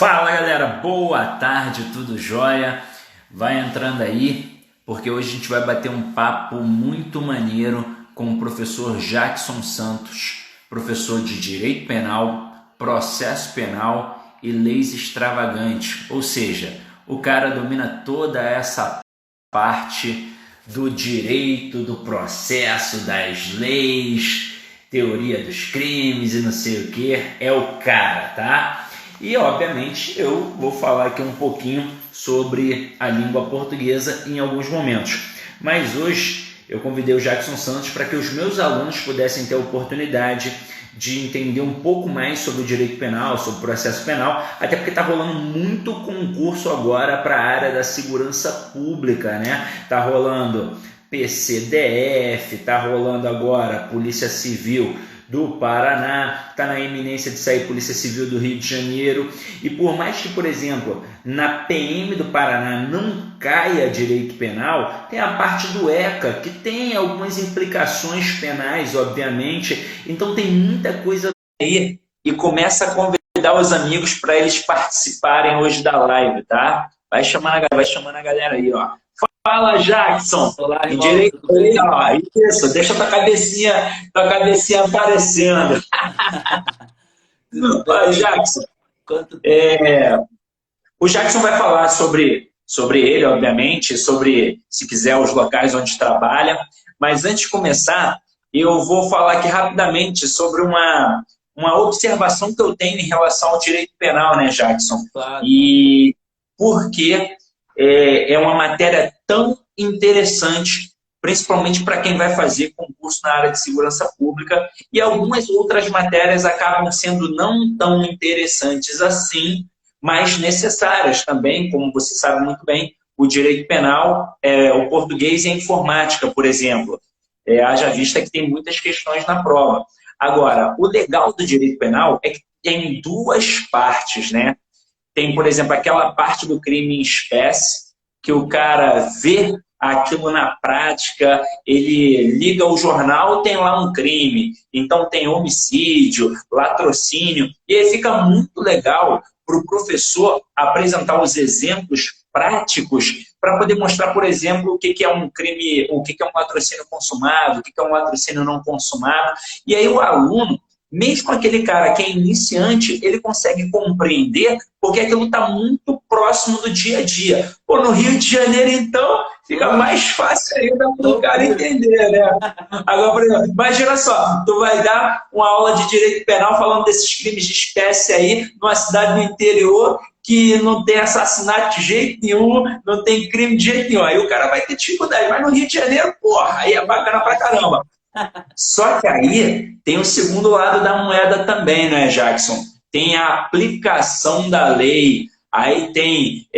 Fala galera, boa tarde, tudo jóia? Vai entrando aí, porque hoje a gente vai bater um papo muito maneiro com o professor Jackson Santos, professor de Direito Penal, Processo Penal e Leis Extravagantes. Ou seja, o cara domina toda essa parte do direito, do processo, das leis, teoria dos crimes e não sei o que. É o cara, tá? E, obviamente, eu vou falar aqui um pouquinho sobre a língua portuguesa em alguns momentos. Mas hoje eu convidei o Jackson Santos para que os meus alunos pudessem ter a oportunidade de entender um pouco mais sobre o direito penal, sobre o processo penal, até porque está rolando muito concurso agora para a área da segurança pública, né? Está rolando PCDF, está rolando agora Polícia Civil do Paraná, está na iminência de sair Polícia Civil do Rio de Janeiro, e por mais que, por exemplo, na PM do Paraná não caia direito penal, tem a parte do ECA, que tem algumas implicações penais, obviamente, então tem muita coisa aí, e começa a convidar os amigos para eles participarem hoje da live, tá? Vai chamando a galera aí, ó. Fala, Jackson. Olá, Em irmão, direito, tudo bem? ó, isso, deixa tua cabecinha aparecendo. Tudo Ó, bem? Jackson, Quanto tempo? o Jackson vai falar sobre ele, obviamente, sobre, se quiser, os locais onde trabalha. Mas antes de começar, eu vou falar aqui rapidamente sobre uma observação que eu tenho em relação ao direito penal, né, Jackson? Claro. E por que é uma matéria tão interessante, principalmente para quem vai fazer concurso na área de segurança pública, e algumas outras matérias acabam sendo não tão interessantes assim, mas necessárias também, como você sabe muito bem, o direito penal, o português e a informática, por exemplo. Haja vista que tem muitas questões na prova. Agora, o legal do direito penal é que tem duas partes, né? Tem, por exemplo, aquela parte do crime em espécie, que o cara vê aquilo na prática, ele liga o jornal, tem lá um crime, então tem homicídio, latrocínio, e aí fica muito legal para o professor apresentar os exemplos práticos para poder mostrar, por exemplo, o que é um crime, o que é um latrocínio consumado, o que é um latrocínio não consumado, e aí o aluno, mesmo aquele cara que é iniciante, ele consegue compreender porque aquilo está muito próximo do dia a dia. Pô, no Rio de Janeiro, então, fica Pô, mais fácil ainda para o cara loucura. entender, né? Agora, por exemplo, imagina só, tu vai dar uma aula de direito penal falando desses crimes de espécie aí, numa cidade do interior que não tem assassinato de jeito nenhum, não tem crime de jeito nenhum. Aí o cara vai ter dificuldade. Mas no Rio de Janeiro, porra, aí é bacana pra caramba. Só que aí tem o segundo lado da moeda também, né, Jackson? Tem a aplicação da lei, aí tem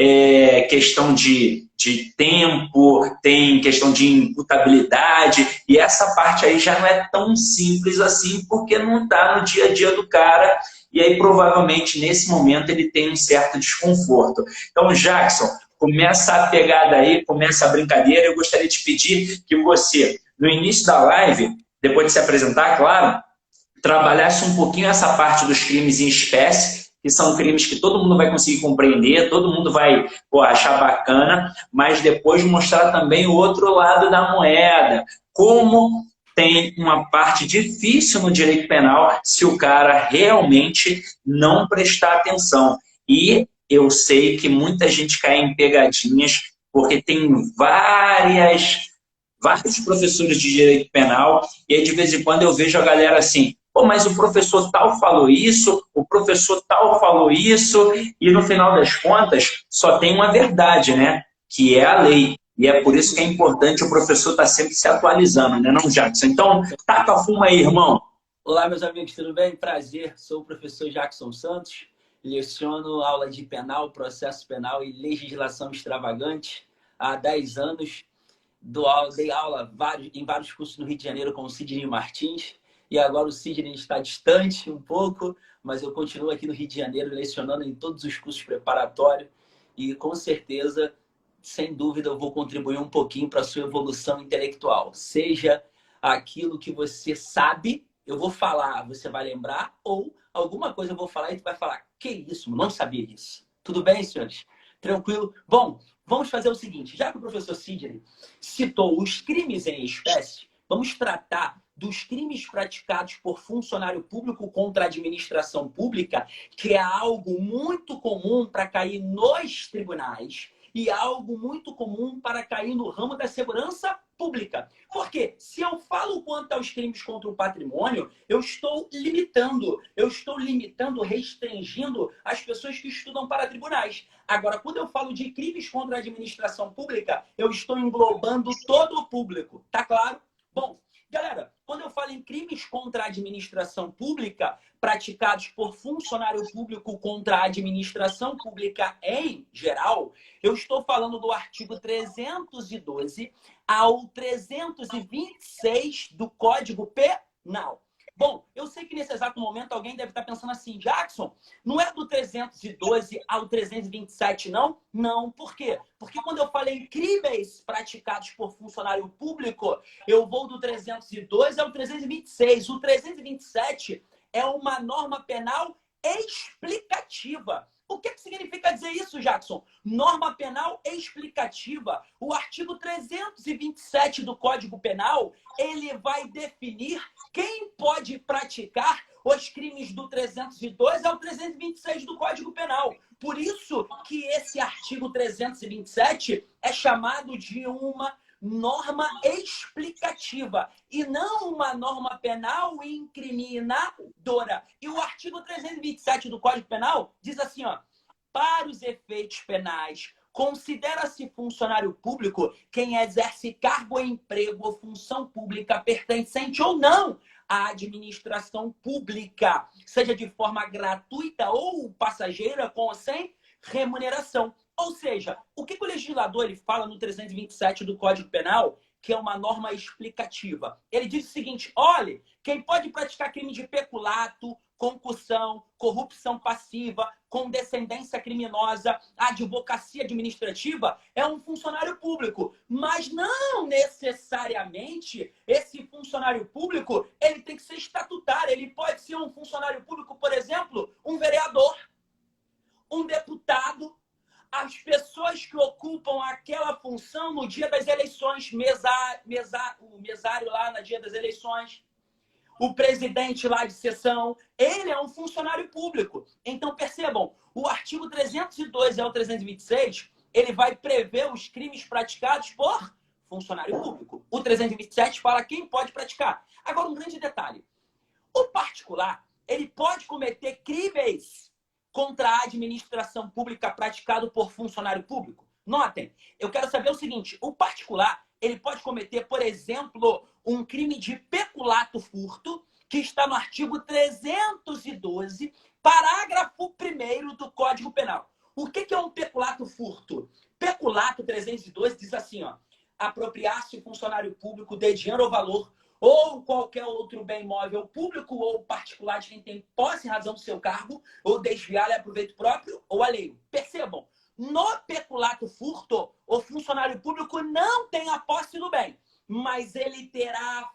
questão de tempo, tem questão de imputabilidade, e essa parte aí já não é tão simples assim, porque não está no dia a dia do cara, e aí provavelmente nesse momento ele tem um certo desconforto. Então, Jackson, começa a pegada aí, começa a brincadeira. Eu gostaria de pedir que você, no início da live, depois de se apresentar, claro, trabalhasse um pouquinho essa parte dos crimes em espécie, que são crimes que todo mundo vai conseguir compreender, todo mundo vai achar bacana, mas depois mostrar também o outro lado da moeda, como tem uma parte difícil no direito penal se o cara realmente não prestar atenção. E eu sei que muita gente cai em pegadinhas, porque tem vários professores de direito penal, e aí de vez em quando eu vejo a galera assim, pô, mas o professor tal falou isso, o professor tal falou isso, e no final das contas só tem uma verdade, né? Que é a lei. E é por isso que é importante o professor estar sempre se atualizando, né, não, Jackson? Então, taca a fuma aí, irmão. Olá, meus amigos, tudo bem? Prazer, sou o professor Jackson Santos, leciono aula de penal, processo penal e legislação extravagante há 10 anos. Dei aula em vários cursos no Rio de Janeiro com o Sidney Martins, e agora o Sidney está distante um pouco, mas eu continuo aqui no Rio de Janeiro lecionando em todos os cursos preparatórios, e com certeza, sem dúvida, eu vou contribuir um pouquinho para a sua evolução intelectual. Seja aquilo que você sabe, eu vou falar, você vai lembrar, ou alguma coisa eu vou falar e tu vai falar, Que isso, não sabia disso. Tudo bem, senhores? Tranquilo? Bom, vamos fazer o seguinte. Já que o professor Sidney citou os crimes em espécie, vamos tratar dos crimes praticados por funcionário público contra a administração pública, que é algo muito comum para cair nos tribunais e algo muito comum para cair no ramo da segurança pública. Porque se eu falo quanto aos crimes contra o patrimônio, eu estou limitando, restringindo as pessoas que estudam para tribunais. Agora, quando eu falo de crimes contra a administração pública, eu estou englobando todo o público. Tá claro? Bom, galera, quando eu falo em crimes contra a administração pública, praticados por funcionário público contra a administração pública em geral, eu estou falando do artigo 312 ao 326 do Código Penal. Bom, eu sei que nesse exato momento alguém deve estar pensando assim, Jackson, não é do 312 ao 327, não? Não, por quê? Porque quando eu falei em crimes praticados por funcionário público, eu vou do 312 ao 326. O 327 é uma norma penal explicativa. O que significa dizer isso, Jackson? Norma penal explicativa. O artigo 327 do Código Penal, ele vai definir quem pode praticar os crimes do 302 ao 326 do Código Penal. Por isso que esse artigo 327 é chamado de uma norma explicativa e não uma norma penal incriminadora. E o artigo 327 do Código Penal diz assim, ó, para os efeitos penais, considera-se funcionário público quem exerce cargo, emprego ou função pública pertencente ou não à administração pública, seja de forma gratuita ou passageira, com ou sem remuneração. Ou seja, o que o legislador ele fala no 327 do Código Penal, que é uma norma explicativa? Ele diz o seguinte, olha, quem pode praticar crime de peculato, concussão, corrupção passiva, condescendência criminosa, advocacia administrativa, é um funcionário público. Mas não necessariamente esse funcionário público ele tem que ser estatutário. Ele pode ser um funcionário público, por exemplo, um vereador, um deputado, as pessoas que ocupam aquela função no dia das eleições, o mesário lá no dia das eleições, o presidente lá de sessão, ele é um funcionário público. Então, percebam, o artigo 302 ao 326, ele vai prever os crimes praticados por funcionário público. O 327 fala quem pode praticar. Agora, um grande detalhe. O particular, ele pode cometer crimes contra a administração pública praticado por funcionário público? Notem, eu quero saber o seguinte, o particular, ele pode cometer, por exemplo, um crime de peculato furto, que está no artigo 312, parágrafo 1º do Código Penal. O que é um peculato furto? Peculato 312 diz assim, ó, apropriar-se o funcionário público de dinheiro ou valor ou qualquer outro bem móvel público ou particular de quem tem posse em razão do seu cargo, ou desviar-lhe a proveito próprio ou alheio. Percebam, no peculato furto, o funcionário público não tem a posse do bem, mas ele terá a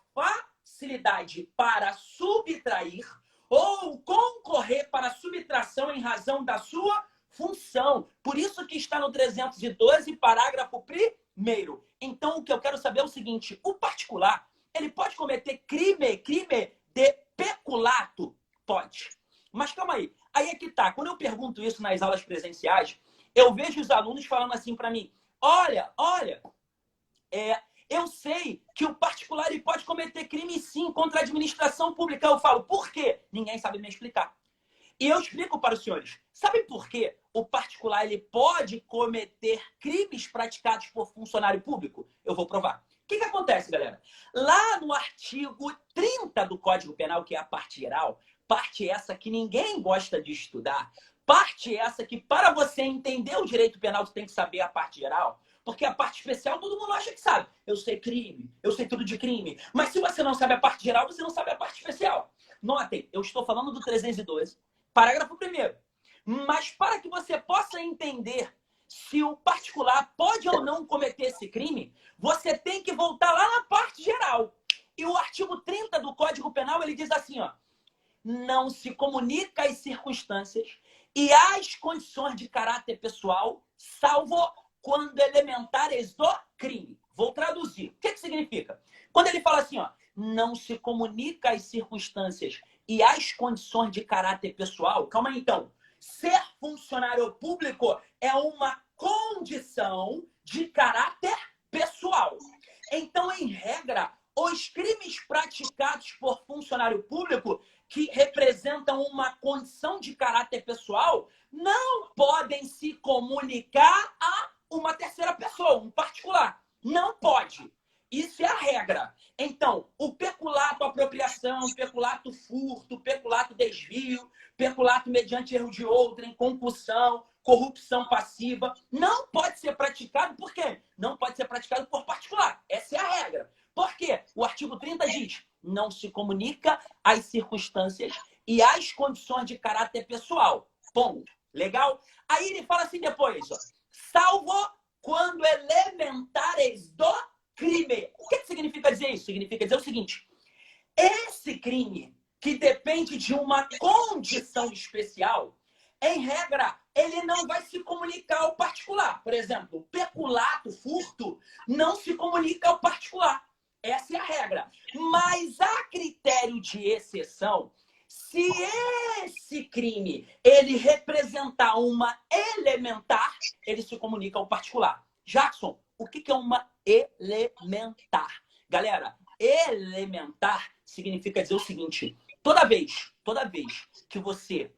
facilidade para subtrair ou concorrer para a subtração em razão da sua função. Por isso que está no 312, parágrafo 1º. Então, o que eu quero saber é o seguinte, o particular, ele pode cometer crime de peculato? Pode. Mas calma aí. Aí é que tá. Quando eu pergunto isso nas aulas presenciais, eu vejo os alunos falando assim para mim, olha, eu sei que o particular ele pode cometer crime sim contra a administração pública. Eu falo, por quê? Ninguém sabe me explicar. E eu explico para os senhores. Sabem por quê o particular ele pode cometer crimes praticados por funcionário público? Eu vou provar. O que acontece, galera? Lá no artigo 30 do Código Penal, que é a parte geral, parte essa que ninguém gosta de estudar, parte essa que para você entender o direito penal você tem que saber a parte geral, porque a parte especial todo mundo acha que sabe. Eu sei crime, eu sei tudo de crime, mas se você não sabe a parte geral, você não sabe a parte especial. Notem, eu estou falando do 312, parágrafo 1º. Mas para que você possa entender se o particular pode ou não cometer esse crime, você tem que voltar lá na parte geral. E o artigo 30 do Código Penal, ele diz assim, ó, não se comunica as circunstâncias e as condições de caráter pessoal, salvo quando elementares do crime. Vou traduzir. O que significa? Quando ele fala assim, ó, não se comunica as circunstâncias e as condições de caráter pessoal, calma aí então. Ser funcionário público é uma condição de caráter pessoal. Então, em regra, os crimes praticados por funcionário público que representam uma condição de caráter pessoal não podem se comunicar a uma terceira pessoa, um particular. Não pode. Isso é a regra. Então, o peculato apropriação, peculato furto, peculato desvio, peculato mediante erro de outrem, concussão, corrupção passiva, não pode ser praticado por quê? Não pode ser praticado por particular. Essa é a regra. Por quê? O artigo 30 diz, não se comunica as circunstâncias e as condições de caráter pessoal. Ponto. Legal? Aí ele fala assim depois, ó, salvo quando elementares do crime. O que significa dizer isso? Significa dizer o seguinte, esse crime que depende de uma condição especial, em regra, ele não vai se comunicar ao particular. Por exemplo, peculato, furto, não se comunica ao particular. Essa é a regra. Mas a critério de exceção, se esse crime ele representar uma elementar, ele se comunica ao particular. Jackson, o que é uma elementar? Galera, elementar significa dizer o seguinte, toda vez que você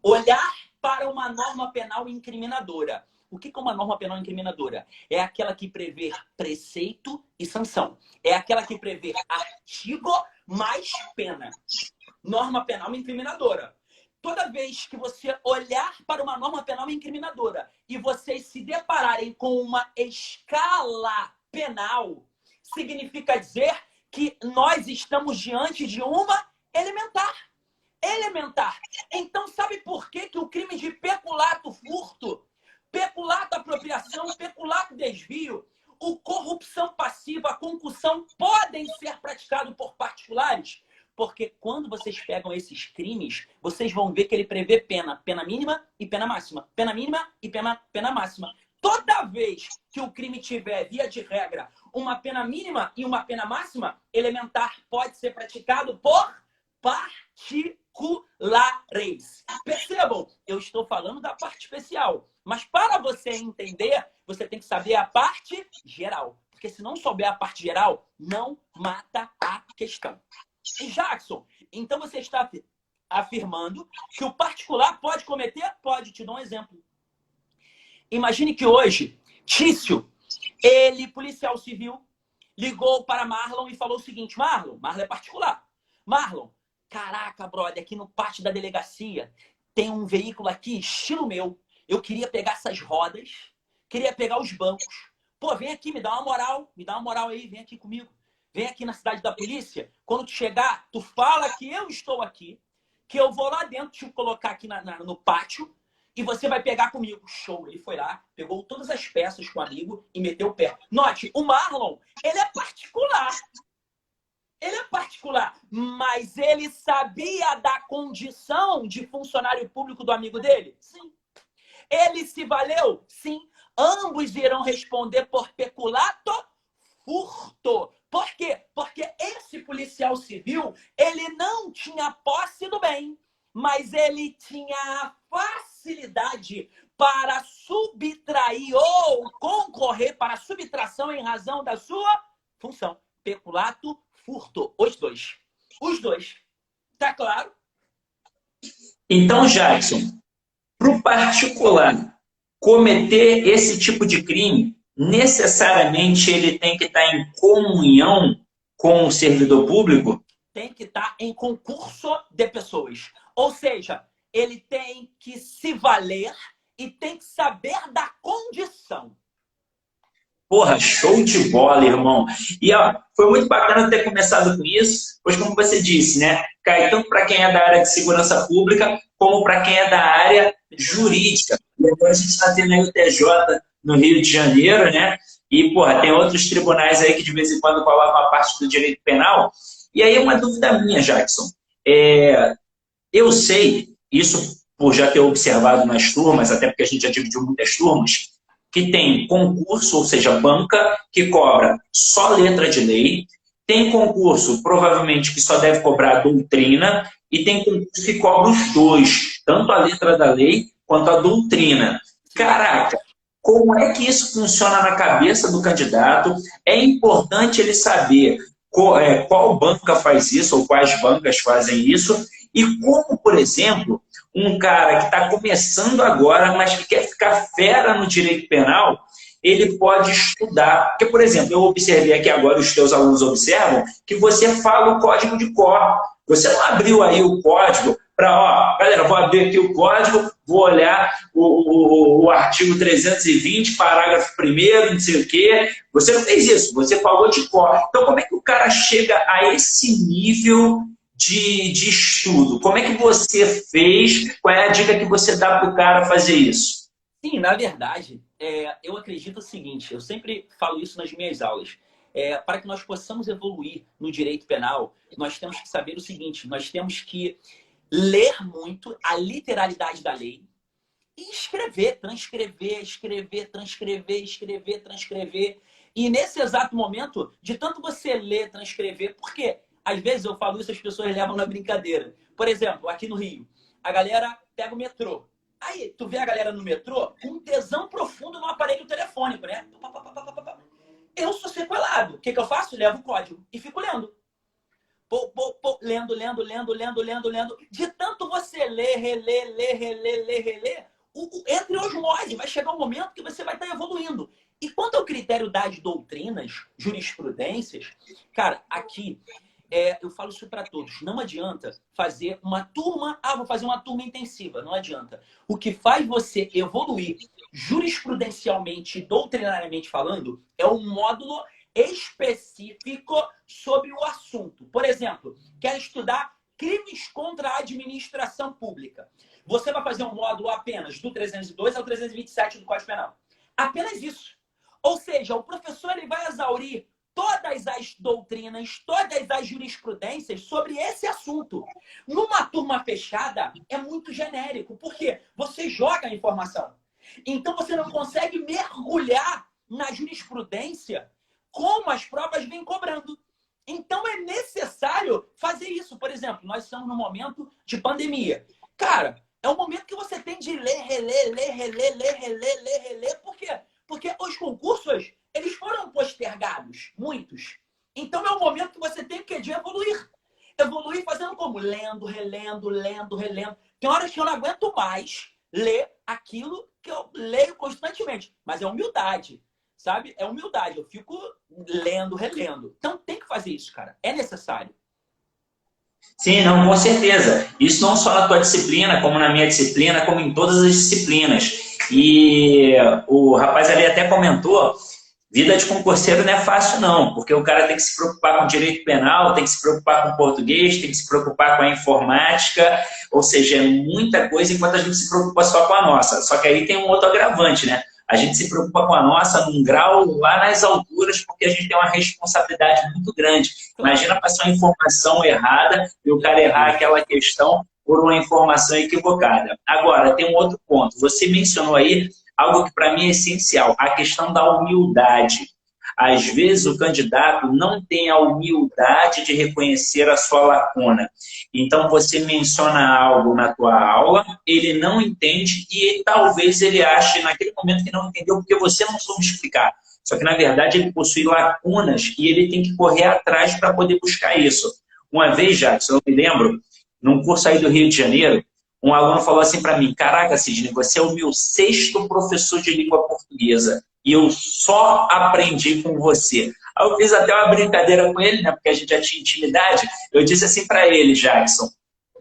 olhar para uma norma penal incriminadora, o que é uma norma penal incriminadora? É aquela que prevê preceito e sanção. É aquela que prevê artigo mais pena. Norma penal incriminadora. Toda vez que você olhar para uma norma penal incriminadora e vocês se depararem com uma escala penal, significa dizer que nós estamos diante de uma elementar. Elementar. Então, sabe por que o crime de peculato furto, peculato apropriação, peculato desvio, o corrupção passiva, a concussão podem ser praticados por particulares? Porque quando vocês pegam esses crimes, vocês vão ver que ele prevê pena mínima e pena máxima. Pena mínima e pena máxima. Toda vez que o crime tiver, via de regra, uma pena mínima e uma pena máxima, elementar pode ser praticado por particulares. Percebam, eu estou falando da parte especial. Mas para você entender, você tem que saber a parte geral. Porque se não souber a parte geral, não mata a questão. E Jackson, então você está afirmando que o particular pode cometer? Pode. Te dou um exemplo. Imagine que hoje, Tício, ele, policial civil, ligou para Marlon e falou o seguinte, Marlon é particular. Marlon, caraca, brother, aqui no pátio da delegacia tem um veículo aqui, estilo meu. Eu queria pegar essas rodas, queria pegar os bancos. Pô, vem aqui, me dá uma moral aí, vem aqui comigo. Vem aqui na cidade da polícia. Quando tu chegar, tu fala que eu estou aqui, que eu vou lá dentro te colocar aqui no pátio e você vai pegar comigo. Show. Ele foi lá, pegou todas as peças com o amigo e meteu o pé. Note, o Marlon, ele é particular. Ele é particular, mas ele sabia da condição de funcionário público do amigo dele? Sim. Ele se valeu? Sim. Ambos irão responder por peculato, furto. Por quê? Porque esse policial civil, ele não tinha posse do bem, mas ele tinha a facilidade para subtrair ou concorrer para a subtração em razão da sua função. Peculato, furto. Os dois. Os dois. Tá claro? Então, Jackson, para o particular cometer esse tipo de crime, necessariamente ele tem que estar em comunhão com o servidor público? Tem que estar em concurso de pessoas. Ou seja, ele tem que se valer e tem que saber da condição. Porra, show de bola, irmão. E ó, foi muito bacana ter começado com isso, pois como você disse, né? Cai tanto para quem é da área de segurança pública, como para quem é da área jurídica. E agora a gente está tendo aí o TJ no Rio de Janeiro, né? E, porra, tem outros tribunais aí que de vez em quando colocam a parte do direito penal. E aí uma dúvida minha, Jackson. Eu sei, isso por já ter observado nas turmas, até porque a gente já dividiu muitas turmas, que tem concurso, ou seja, banca, que cobra só letra de lei, tem concurso, provavelmente, que só deve cobrar a doutrina, e tem concurso que cobra os dois, tanto a letra da lei quanto a doutrina. Caraca, como é que isso funciona na cabeça do candidato? É importante ele saber qual banca faz isso, ou quais bancas fazem isso, e como, por exemplo, um cara que está começando agora, mas que quer ficar fera no direito penal, ele pode estudar. Porque, por exemplo, eu observei aqui agora, os teus alunos observam, que você fala o código de cor. Você não abriu aí o código para, ó, galera, vou abrir aqui o código, vou olhar o artigo 320, parágrafo 1º, não sei o quê. Você não fez isso, você falou de cor. Então, como é que o cara chega a esse nível de estudo? Como é que você fez? Qual é a dica que você dá para o cara fazer isso? Sim, na verdade, eu acredito o seguinte, eu sempre falo isso nas minhas aulas. Para que nós possamos evoluir no direito penal, nós temos que saber o seguinte, nós temos que ler muito a literalidade da lei e escrever, transcrever, escrever, transcrever, escrever, transcrever. E nesse exato momento, de tanto você ler, transcrever, porque às vezes eu falo isso, as pessoas levam na brincadeira. Por exemplo, aqui no Rio, a galera pega o metrô. Aí, tu vê a galera no metrô com um tesão profundo no aparelho telefônico, né? Eu sou sequelado. O que eu faço? Levo o código e fico lendo. Lendo, lendo, lendo, lendo, lendo, lendo. De tanto você ler, reler, ler, reler, ler, reler, entre osmose, vai chegar um momento que você vai estar evoluindo. E quanto ao critério das doutrinas, jurisprudências, cara, aqui eu falo isso para todos. Não adianta fazer uma turma, vou fazer uma turma intensiva. Não adianta. O que faz você evoluir jurisprudencialmente, doutrinariamente falando, é um módulo específico sobre o assunto. Por exemplo, quer estudar crimes contra a administração pública. Você vai fazer um módulo apenas do 302 ao 327 do Código Penal. Apenas isso. Ou seja, o professor ele vai exaurir todas as doutrinas, todas as jurisprudências sobre esse assunto. Numa turma fechada, é muito genérico. Por quê? Você joga a informação. Então, você não consegue mergulhar na jurisprudência como as provas vêm cobrando. Então, é necessário fazer isso. Por exemplo, nós estamos num momento de pandemia. Cara, é um momento que você tem de ler, reler, ler, reler, ler, reler, ler, reler. Por quê? Porque os concursos, eles foram postergados, muitos. Então, é um momento que você tem que de evoluir. Evoluir fazendo como? Lendo, relendo, lendo, relendo. Tem horas que eu não aguento mais ler aquilo que eu leio constantemente. Mas é humildade, sabe? É humildade. Eu fico lendo, relendo. Então, tem que fazer isso, cara. É necessário. Sim, não, com certeza. Isso não só na tua disciplina, como na minha disciplina, como em todas as disciplinas. E o rapaz ali até comentou, vida de concurseiro não é fácil não, porque o cara tem que se preocupar com direito penal, tem que se preocupar com português, tem que se preocupar com a informática, ou seja, é muita coisa enquanto a gente se preocupa só com a nossa. Só que aí tem um outro agravante, né? A gente se preocupa com a nossa num grau lá nas alturas, porque a gente tem uma responsabilidade muito grande. Imagina passar uma informação errada e o cara errar aquela questão por uma informação equivocada. Agora, tem um outro ponto. Você mencionou aí algo que para mim é essencial, a questão da humildade. Às vezes o candidato não tem a humildade de reconhecer a sua lacuna. Então você menciona algo na tua aula, ele não entende e talvez ele ache naquele momento que não entendeu porque você não soube explicar. Só que na verdade ele possui lacunas e ele tem que correr atrás para poder buscar isso. Uma vez, Jackson, eu me lembro, num curso aí do Rio de Janeiro, um aluno falou assim para mim, caraca, Sidney, você é o meu 6º professor de língua portuguesa e eu só aprendi com você. Aí eu fiz até uma brincadeira com ele, né, porque a gente já tinha intimidade. Eu disse assim para ele, Jackson,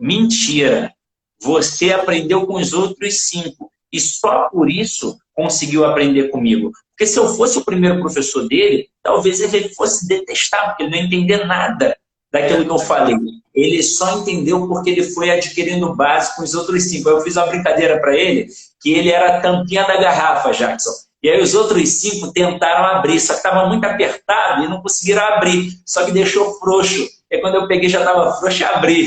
mentira, você aprendeu com os outros 5 e só por isso conseguiu aprender comigo. Porque se eu fosse o primeiro professor dele, talvez ele fosse detestar, porque ele não entender nada daquilo que eu falei. Ele só entendeu porque ele foi adquirindo base com os outros 5. Eu fiz uma brincadeira para ele, que ele era a tampinha da garrafa, Jackson. E aí os outros 5 tentaram abrir, só que estava muito apertado e não conseguiram abrir, só que deixou frouxo. E quando eu peguei já estava frouxo e abri.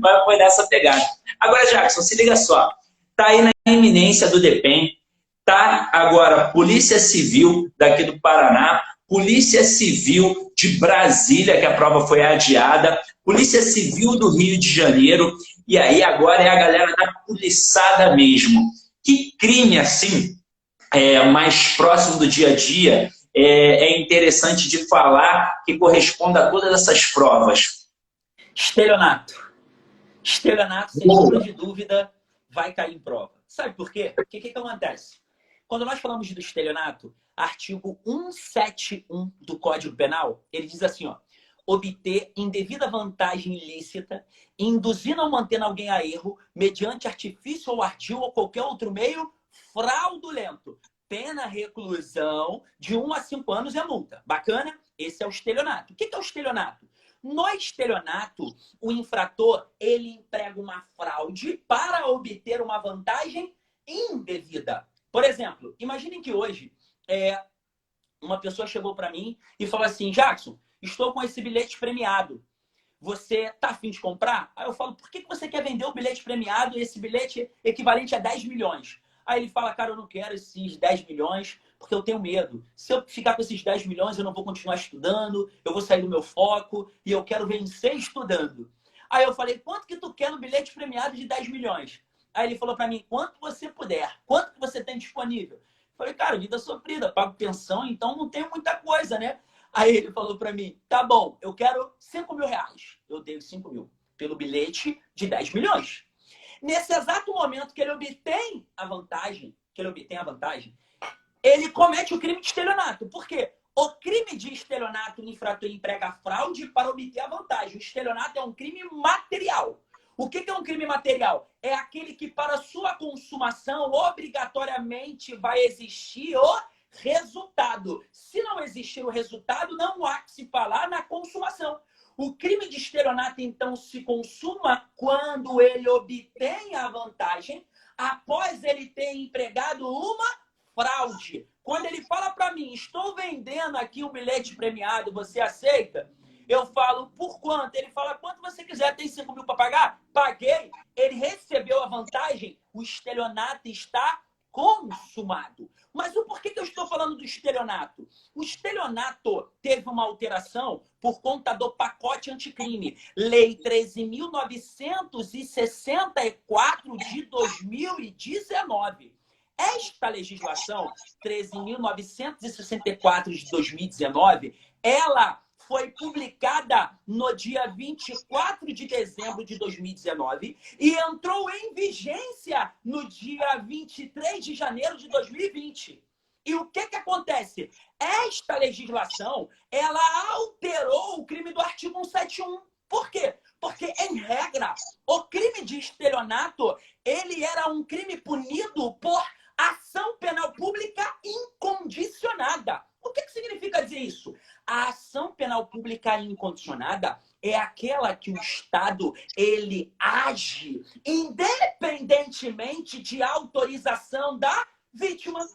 Mas foi nessa pegada. Agora, Jackson, se liga só. Tá aí na iminência do DEPEN, tá agora Polícia Civil daqui do Paraná, Polícia Civil de Brasília, que a prova foi adiada, Polícia Civil do Rio de Janeiro, e aí agora é a galera da poliçada mesmo. Que crime, assim, mais próximo do dia a dia, é interessante de falar que corresponde a todas essas provas? Estelionato. Estelionato, sem sombra de dúvida, vai cair em prova. Sabe por quê? O que acontece? Quando nós falamos do estelionato, artigo 171 do Código Penal, ele diz assim, ó, obter indevida vantagem ilícita, induzindo ou mantendo alguém a erro, mediante artifício ou ardil ou qualquer outro meio fraudulento. Pena reclusão de 1 a 5 anos é multa. Bacana? Esse é o estelionato. O que é o estelionato? No estelionato, o infrator ele emprega uma fraude para obter uma vantagem indevida. Por exemplo, imaginem que hoje uma pessoa chegou para mim e falou assim, Jackson, estou com esse bilhete premiado. Você tá afim de comprar? Aí eu falo, por que você quer vender o bilhete premiado e esse bilhete equivalente a 10 milhões? Aí ele fala, cara, eu não quero esses 10 milhões porque eu tenho medo. Se eu ficar com esses 10 milhões, eu não vou continuar estudando, eu vou sair do meu foco e eu quero vencer estudando. Aí eu falei, quanto que tu quer no bilhete premiado de 10 milhões? Aí ele falou para mim, quanto você puder, quanto que você tem disponível? Eu falei, cara, vida sofrida, pago pensão, então não tem muita coisa, né? Aí ele falou para mim, tá bom, eu quero 5 mil reais. Eu dei 5 mil pelo bilhete de 10 milhões. Nesse exato momento que ele obtém a vantagem, ele comete o crime de estelionato. Por quê? O crime de estelionato, o infrator emprega fraude para obter a vantagem. O estelionato é um crime material. O que é um crime material? É aquele que, para sua consumação, obrigatoriamente vai existir o resultado. Se não existir o resultado, não há que se falar na consumação. O crime de estelionato, então, se consuma quando ele obtém a vantagem após ele ter empregado uma fraude. Quando ele fala para mim, estou vendendo aqui um bilhete premiado, você aceita? Eu falo, por quanto? Ele fala, quanto você quiser, tem 5 mil para pagar? Paguei. Ele recebeu a vantagem, o estelionato está consumado. Mas o porquê que eu estou falando do estelionato? O estelionato teve uma alteração por conta do pacote anticrime. Lei 13.964 de 2019. Esta legislação, 13.964 de 2019, ela foi publicada no dia 24 de dezembro de 2019 e entrou em vigência no dia 23 de janeiro de 2020. E o que acontece? Esta legislação, ela alterou o crime do artigo 171. Por quê? Porque, em regra, o crime de estelionato, ele era um crime punido por ação penal pública incondicionada. O que significa dizer isso? A ação penal pública incondicionada é aquela que o Estado ele age independentemente de autorização da vítima.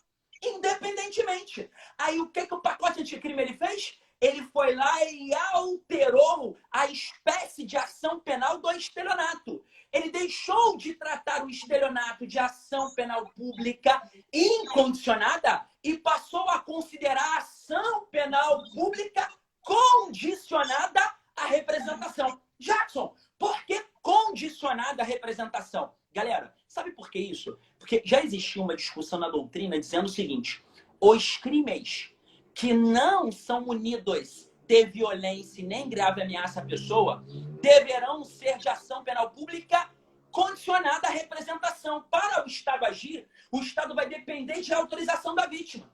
Independentemente. Aí o que o pacote anticrime ele fez? Ele foi lá e alterou a espécie de ação penal do estelionato. Ele deixou de tratar o estelionato de ação penal pública incondicionada e passou a considerar a ação penal pública condicionada à representação. Jackson, por que condicionada à representação? Galera, sabe por que isso? Porque já existia uma discussão na doutrina dizendo o seguinte, os crimes que não são munidos de violência e nem grave ameaça à pessoa deverão ser de ação penal pública condicionada à representação. Para o Estado agir, o Estado vai depender de autorização da vítima.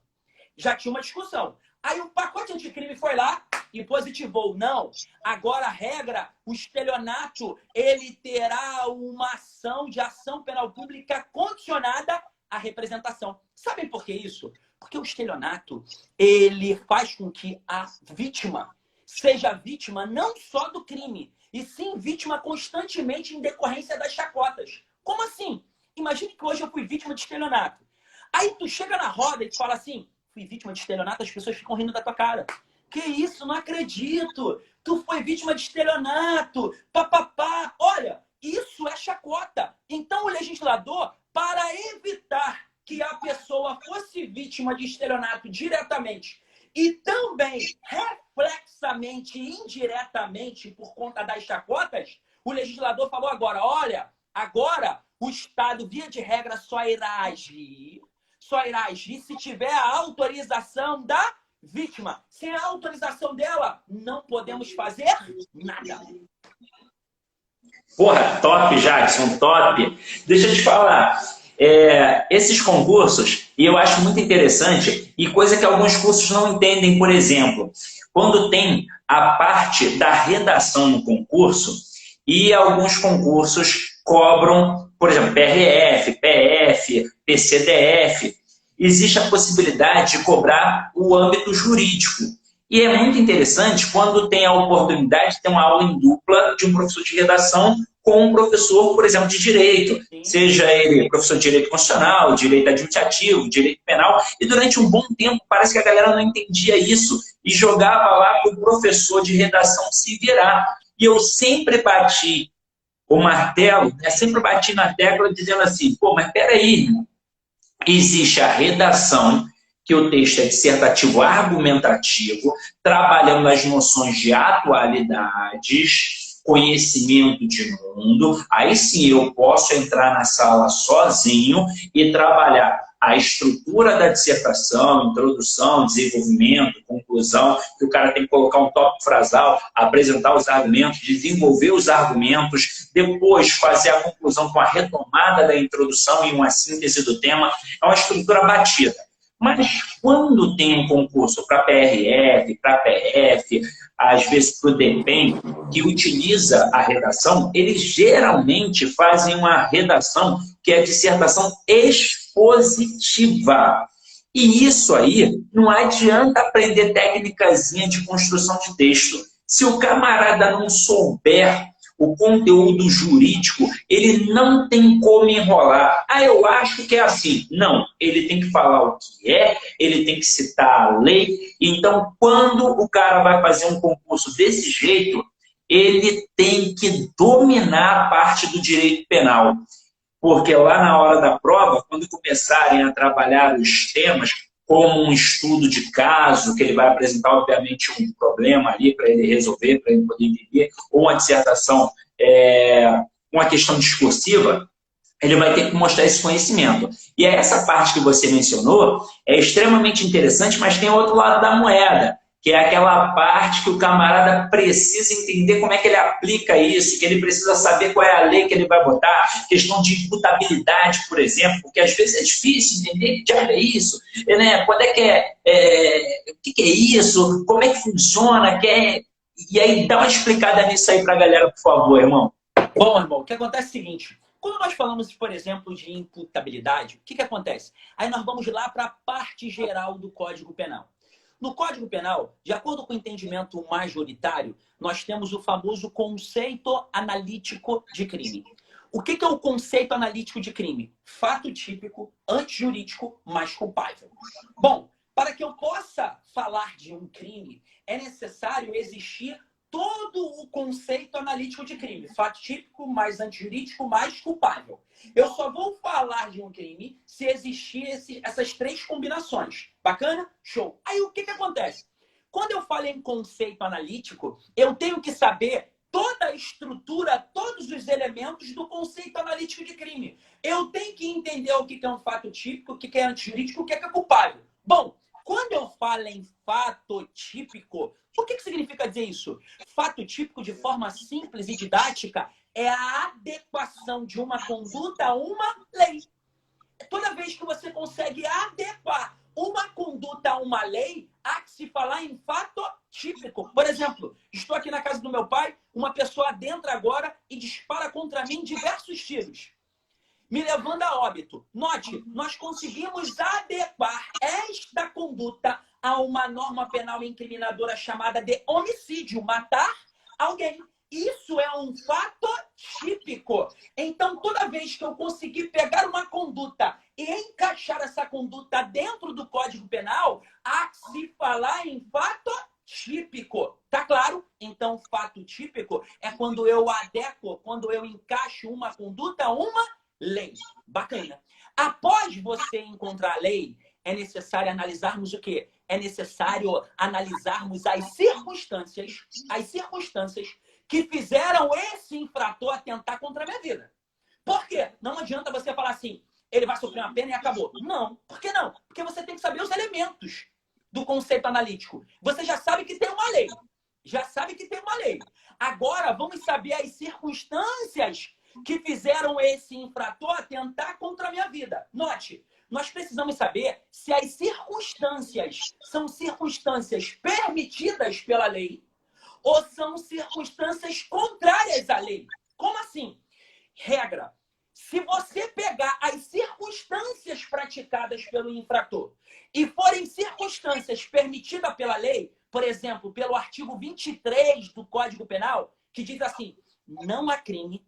Já tinha uma discussão. Aí o pacote anticrime foi lá e positivou. Não, agora a regra, o estelionato, ele terá uma ação de ação penal pública condicionada à representação. Sabem por que isso? Porque o estelionato, ele faz com que a vítima seja vítima não só do crime, e sim vítima constantemente em decorrência das chacotas. Como assim? Imagine que hoje eu fui vítima de estelionato. Aí tu chega na roda e tu fala assim, fui vítima de estelionato, as pessoas ficam rindo da tua cara. Que isso? Não acredito. tu foi vítima de estelionato, papapá. Olha, isso é chacota. Então o legislador, para evitar que a pessoa fosse vítima de estelionato diretamente e também reflexamente, indiretamente, por conta das chacotas, o legislador falou agora, olha, agora o Estado, via de regra, só irá agir se tiver a autorização da vítima. Sem a autorização dela, não podemos fazer nada. Porra, top, Jackson, top. Deixa eu te falar, esses concursos, e eu acho muito interessante, e coisa que alguns cursos não entendem, por exemplo, quando tem a parte da redação no concurso, e alguns concursos cobram, por exemplo, PRF, PF, PCDF, existe a possibilidade de cobrar o âmbito jurídico. E é muito interessante quando tem a oportunidade de ter uma aula em dupla de um professor de redação com um professor, por exemplo, de direito, seja ele professor de direito constitucional, direito administrativo, direito penal, e durante um bom tempo parece que a galera não entendia isso e jogava lá para o professor de redação se virar. E eu sempre bati o martelo, sempre bati na tecla dizendo assim, pô, mas peraí, irmão, existe a redação, que o texto é dissertativo argumentativo, trabalhando nas noções de atualidades, conhecimento de mundo. Aí sim eu posso entrar na sala sozinho e trabalhar a estrutura da dissertação, introdução, desenvolvimento, conclusão, que o cara tem que colocar um tópico frasal, apresentar os argumentos, desenvolver os argumentos, depois fazer a conclusão com a retomada da introdução e uma síntese do tema. É uma estrutura batida. Mas quando tem um concurso para PRF, para PF, às vezes para o DEPEN, que utiliza a redação, eles geralmente fazem uma redação que é dissertação expositiva. E isso aí, não adianta aprender técnicazinha de construção de texto. Se o camarada não souber o conteúdo jurídico, ele não tem como enrolar. Ah, eu acho que é assim. Não, ele tem que falar o que é, ele tem que citar a lei. Então, quando o cara vai fazer um concurso desse jeito, ele tem que dominar a parte do direito penal. Porque lá na hora da prova, quando começarem a trabalhar os temas, como um estudo de caso, que ele vai apresentar, obviamente, um problema ali para ele resolver, para ele poder entender, ou uma dissertação, uma questão discursiva, ele vai ter que mostrar esse conhecimento. E essa parte que você mencionou é extremamente interessante, mas tem outro lado da moeda, que é aquela parte que o camarada precisa entender como é que ele aplica isso, que ele precisa saber qual é a lei que ele vai botar, questão de imputabilidade, por exemplo, porque às vezes é difícil entender que diabo é isso, né? Quando é que o que é isso, como é que funciona, e aí dá uma explicada nisso aí pra galera, por favor, irmão. Bom, irmão, o que acontece é o seguinte, quando nós falamos, por exemplo, de imputabilidade, o que acontece? Aí nós vamos lá para a parte geral do Código Penal. No Código Penal, de acordo com o entendimento majoritário, nós temos o famoso conceito analítico de crime. O que é o conceito analítico de crime? Fato típico, antijurídico, mais culpável. Bom, para que eu possa falar de um crime, é necessário existir todo o conceito analítico de crime. Fato típico, mais antijurídico, mais culpável. Eu só vou falar de um crime se existir essas três combinações. Bacana? Show. Aí o que acontece? Quando eu falo em conceito analítico, eu tenho que saber toda a estrutura, todos os elementos do conceito analítico de crime. Eu tenho que entender o que é um fato típico, o que é antijurídico, o que é culpável. Bom, quando eu falo em fato típico, o que significa dizer isso? Fato típico, de forma simples e didática, é a adequação de uma conduta a uma lei. Toda vez que você consegue adequar uma conduta a uma lei, há que se falar em fato típico. Por exemplo, estou aqui na casa do meu pai, uma pessoa adentra agora e dispara contra mim diversos tiros, me levando a óbito. Note, nós conseguimos adequar esta conduta a uma norma penal incriminadora chamada de homicídio, matar alguém. Isso é um fato típico. Então, toda vez que eu conseguir pegar uma conduta e encaixar essa conduta dentro do Código Penal, há que se falar em fato típico. Tá claro? Então, fato típico é quando eu adequo, quando eu encaixo uma conduta a uma lei. Bacana. Após você encontrar a lei, é necessário analisarmos o quê? É necessário analisarmos as circunstâncias que fizeram esse infrator atentar contra a minha vida. Por quê? Não adianta você falar assim, ele vai sofrer uma pena e acabou. Não. Por que não? Porque você tem que saber os elementos do conceito analítico. Você já sabe que tem uma lei. Agora, vamos saber as circunstâncias que fizeram esse infrator atentar contra a minha vida. Note, nós precisamos saber se as circunstâncias são circunstâncias permitidas pela lei ou são circunstâncias contrárias à lei. Como assim? Regra. Se você pegar as circunstâncias praticadas pelo infrator e forem circunstâncias permitidas pela lei, por exemplo, pelo artigo 23 do Código Penal, que diz assim, não há crime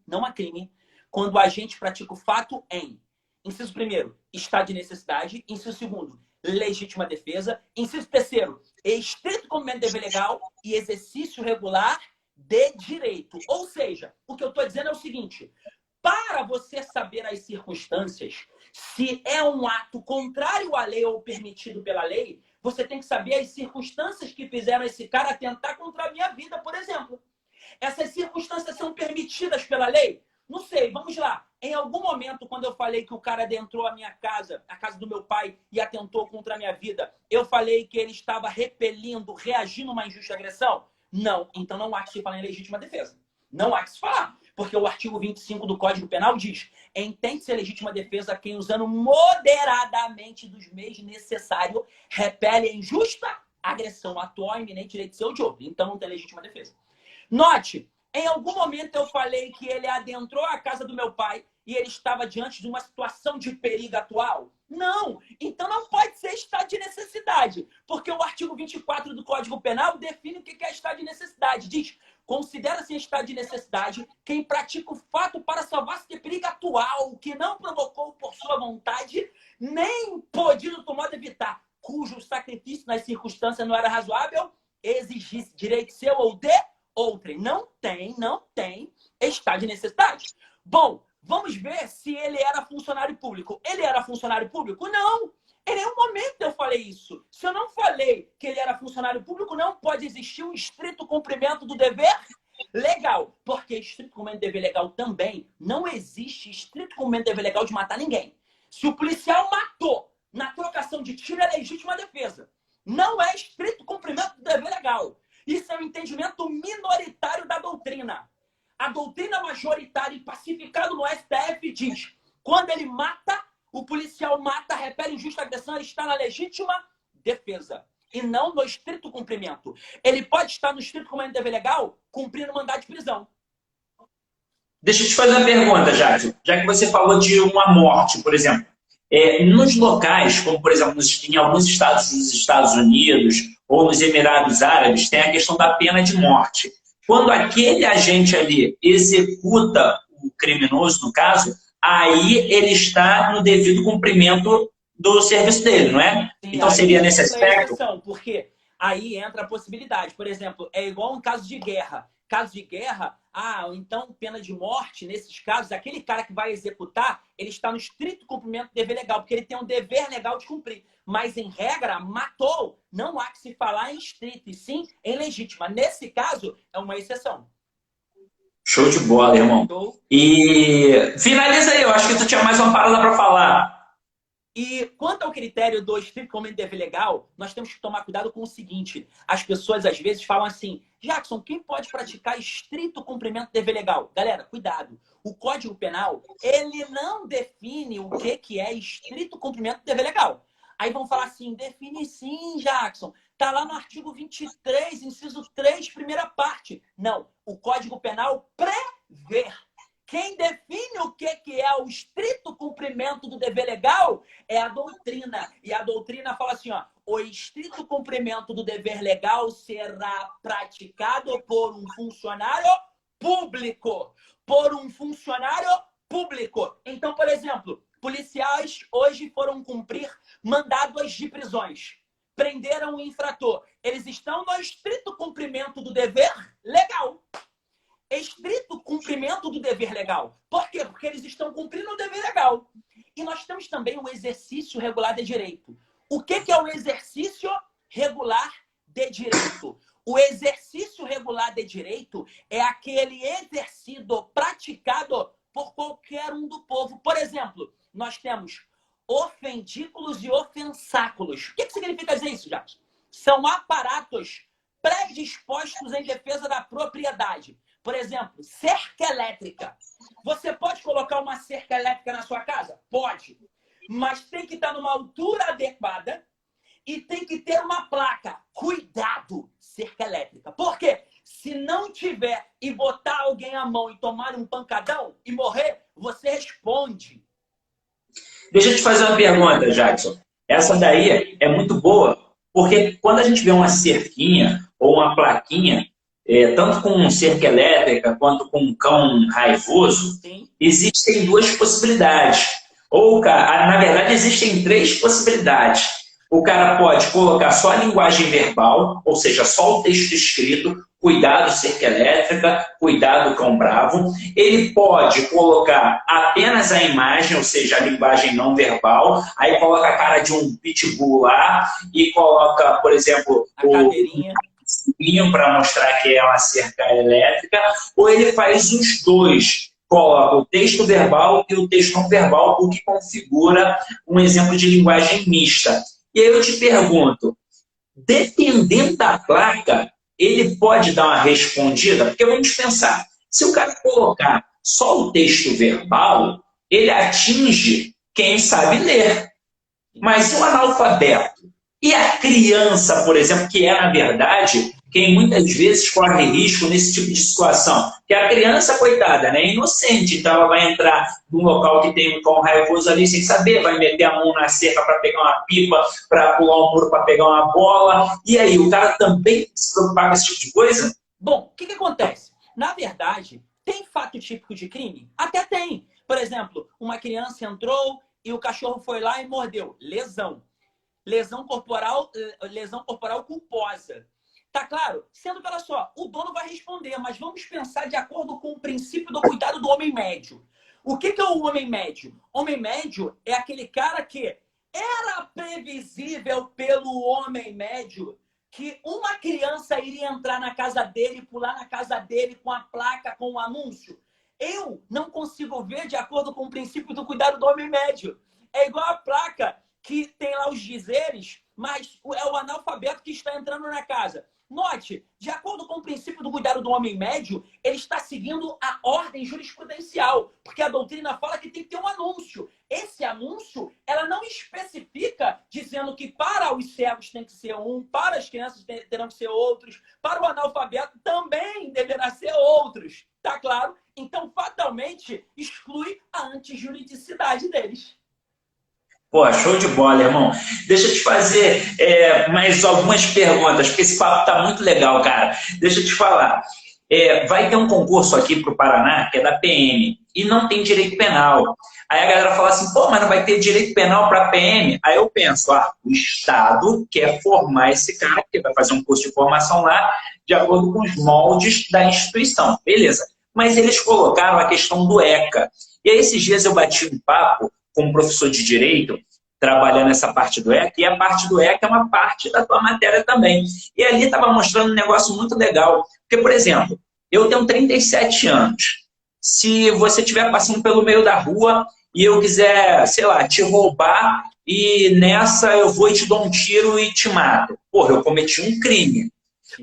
quando o agente pratica o fato em, inciso primeiro, estado de necessidade, inciso segundo, legítima defesa, inciso terceiro, estrito cumprimento de dever legal e exercício regular de direito. Ou seja, o que eu estou dizendo é o seguinte, para você saber as circunstâncias, se é um ato contrário à lei ou permitido pela lei, você tem que saber as circunstâncias que fizeram esse cara atentar contra a minha vida, por exemplo. Essas circunstâncias são permitidas pela lei? Não sei, vamos lá. Em algum momento, quando eu falei que o cara adentrou a minha casa, a casa do meu pai, e atentou contra a minha vida, eu falei que ele estava repelindo, reagindo a uma injusta agressão? Não. Então não há que se falar em legítima defesa. Não há que se falar. Porque o artigo 25 do Código Penal diz: entende-se a legítima defesa quem, usando moderadamente dos meios necessários, repele a injusta agressão atual, iminente, direito de seu ou de outro. Então não tem legítima defesa. Note, em algum momento eu falei que ele adentrou a casa do meu pai e ele estava diante de uma situação de perigo atual? Não! Então não pode ser estado de necessidade, porque o artigo 24 do Código Penal define o que é estado de necessidade. Diz, considera-se estado de necessidade quem pratica o fato para salvar-se de perigo atual, que não provocou por sua vontade, nem podido tomar de evitar, cujo sacrifício nas circunstâncias não era razoável, exigisse direito seu ou de outrem. Não tem estado de necessidade. Bom, vamos ver se ele era funcionário público. Ele era funcionário público? Não. Em nenhum momento eu falei isso. Se eu não falei que ele era funcionário público, não pode existir um estrito cumprimento do dever legal. Porque estrito cumprimento do dever legal também não existe estrito cumprimento do dever legal de matar ninguém. Se o policial matou na trocação de tiro, é legítima defesa. Não é estrito cumprimento do dever legal. Isso é um entendimento minoritário da doutrina. A doutrina majoritária e pacificada no STF diz: quando ele mata, o policial mata, repele injusta agressão, ele está na legítima defesa. E não no estrito cumprimento. Ele pode estar no estrito cumprimento do dever legal, cumprindo mandado de prisão. Deixa eu te fazer uma pergunta, Jade. Já que você falou de uma morte, por exemplo. Nos locais, como por exemplo em alguns estados dos Estados Unidos ou nos Emirados Árabes, tem a questão da pena de morte. Quando aquele agente ali executa o criminoso, no caso, aí ele está no devido cumprimento do serviço dele, não é? Sim, então seria nesse aspecto? Exceção, porque aí entra a possibilidade. Por exemplo, é igual um caso de guerra. Caso de guerra, então pena de morte, nesses casos, aquele cara que vai executar, ele está no estrito cumprimento do dever legal, porque ele tem um dever legal de cumprir. Mas, em regra, matou, não há que se falar em estrito, e sim em legítima. Nesse caso, é uma exceção. Show de bola, irmão. E finaliza aí, eu acho que tu tinha mais uma parada para falar. E quanto ao critério do estrito cumprimento do dever legal, nós temos que tomar cuidado com o seguinte. As pessoas, às vezes, falam assim: Jackson, quem pode praticar estrito cumprimento do dever legal? Galera, cuidado. O Código Penal, ele não define o que é estrito cumprimento do dever legal. Aí vão falar assim: define sim, Jackson. Está lá no artigo 23, inciso 3, primeira parte. Não, o Código Penal prevê. Quem define o que é o estrito cumprimento do dever legal é a doutrina. E a doutrina fala assim, ó, o estrito cumprimento do dever legal será praticado por um funcionário público. Por um funcionário público. Então, por exemplo, policiais hoje foram cumprir mandados de prisões. Prenderam o infrator. Eles estão no estrito cumprimento do dever legal. Estrito cumprimento do dever legal. Por quê? Porque eles estão cumprindo o dever legal. E nós temos também o exercício regular de direito. O que é o exercício regular de direito? O exercício regular de direito é aquele exercido, praticado por qualquer um do povo. Por exemplo, nós temos ofendículos e ofensáculos. O que significa dizer isso, Jacques? São aparatos predispostos em defesa da propriedade. Por exemplo, cerca elétrica. Você pode colocar uma cerca elétrica na sua casa? Pode. Mas tem que estar numa altura adequada e tem que ter uma placa. Cuidado, cerca elétrica. Por quê? Se não tiver e botar alguém à mão e tomar um pancadão e morrer, você responde. Deixa eu te fazer uma pergunta, Jackson. Essa daí é muito boa, porque quando a gente vê uma cerquinha ou uma plaquinha, tanto com cerca elétrica quanto com um cão raivoso, sim, existem duas possibilidades. Ou, na verdade, existem três possibilidades. O cara pode colocar só a linguagem verbal, ou seja, só o texto escrito, cuidado cerca elétrica, cuidado cão bravo. Ele pode colocar apenas a imagem, ou seja, a linguagem não verbal, aí coloca a cara de um pitbull lá e coloca, por exemplo, a cadeirinha para mostrar que é uma cerca elétrica, ou ele faz os dois, coloca o texto verbal e o texto não verbal, o que configura um exemplo de linguagem mista. E aí eu te pergunto, dependendo da placa, ele pode dar uma respondida? Porque vamos pensar, se o cara colocar só o texto verbal, ele atinge quem sabe ler. Mas o analfabeto e a criança, por exemplo, que é, na verdade, quem muitas vezes corre risco nesse tipo de situação, que a criança, coitada, né, é inocente, então ela vai entrar num local que tem um cão raivoso ali sem saber, vai meter a mão na cerca para pegar uma pipa, para pular um muro para pegar uma bola, e aí, o cara também se preocupar com esse tipo de coisa? Bom, o que acontece? Na verdade, tem fato típico de crime? Até tem. Por exemplo, uma criança entrou e o cachorro foi lá e mordeu. Lesão. Lesão corporal culposa. Tá claro? Sendo que, olha só, o dono vai responder, mas vamos pensar de acordo com o princípio do cuidado do homem médio. O que é o homem médio? Homem médio é aquele cara que era previsível pelo homem médio que uma criança iria entrar na casa dele, pular na casa dele com a placa, com o anúncio. Eu não consigo ver de acordo com o princípio do cuidado do homem médio. É igual a placa que tem lá os dizeres, mas é o analfabeto que está entrando na casa. Note, de acordo com o princípio do cuidado do homem médio, ele está seguindo a ordem jurisprudencial, porque a doutrina fala que tem que ter um anúncio. Esse anúncio, ela não especifica dizendo que para os cegos tem que ser um, para as crianças terão que ser outros, para o analfabeto também deverá ser outros. Tá claro? Então, fatalmente, exclui a antijuridicidade deles. Pô, show de bola, irmão. Deixa eu te fazer mais algumas perguntas, porque esse papo tá muito legal, cara. Deixa eu te falar. Vai ter um concurso aqui para o Paraná, que é da PM, e não tem direito penal. Aí a galera fala assim, pô, mas não vai ter direito penal para PM? Aí eu penso, o Estado quer formar esse cara, porque vai fazer um curso de formação lá, de acordo com os moldes da instituição. Beleza. Mas eles colocaram a questão do ECA. E aí esses dias eu bati um papo com um professor de Direito, trabalhando essa parte do ECA, e a parte do ECA é uma parte da tua matéria também. E ali estava mostrando um negócio muito legal. Porque, por exemplo, eu tenho 37 anos. Se você estiver passando pelo meio da rua e eu quiser, sei lá, te roubar e nessa eu vou e te dou um tiro e te mato. Porra, eu cometi um crime.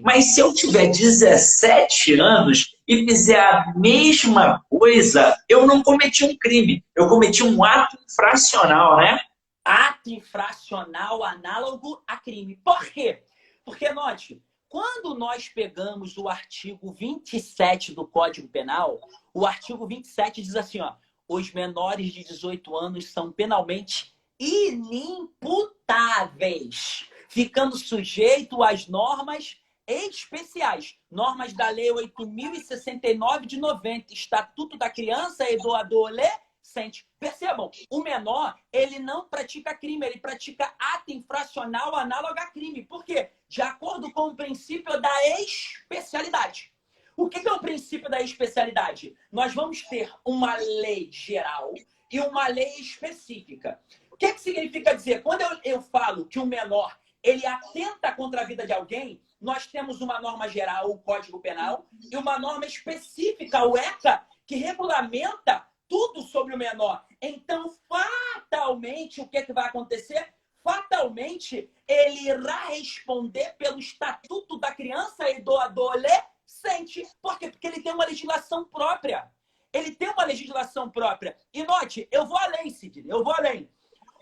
Mas se eu tiver 17 anos e fizer a mesma coisa, eu não cometi um crime. Eu cometi um ato infracional, né? Ato infracional análogo a crime. Por quê? Porque, note, quando nós pegamos o artigo 27 do Código Penal, o artigo 27 diz assim, os menores de 18 anos são penalmente inimputáveis, ficando sujeito às normas especiais, normas da Lei 8.069 de 90, Estatuto da Criança e do Adolescente, sente. Percebam, o menor, ele não pratica crime, ele pratica ato infracional análogo a crime. Por quê? De acordo com o princípio da especialidade. O que é o princípio da especialidade? Nós vamos ter uma lei geral e uma lei específica. O que significa dizer? Quando eu falo que um menor ele atenta contra a vida de alguém, nós temos uma norma geral, o Código Penal, e uma norma específica, o ECA, que regulamenta tudo sobre o menor. Então, fatalmente, o que vai acontecer? Fatalmente, ele irá responder pelo Estatuto da Criança e do Adolescente. Por quê? Porque ele tem uma legislação própria. Ele tem uma legislação própria. E note, eu vou além, Sidney, eu vou além.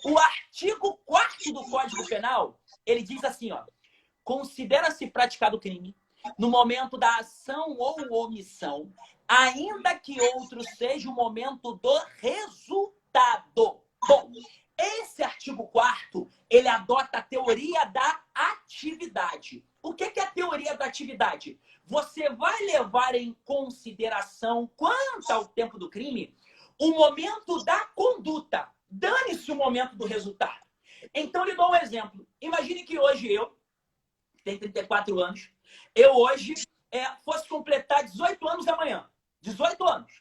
O artigo 4º do Código Penal, ele diz assim, ó, considera-se praticado crime no momento da ação ou omissão, ainda que outro seja o momento do resultado. Bom, esse artigo 4º, ele adota a teoria da atividade. O que é a teoria da atividade? Você vai levar em consideração, quanto ao tempo do crime, o momento da conduta. Dane-se o momento do resultado. Então, lhe dou um exemplo. Imagine que hoje eu, que tenho 34 anos, eu hoje fosse completar 18 anos amanhã. 18 anos.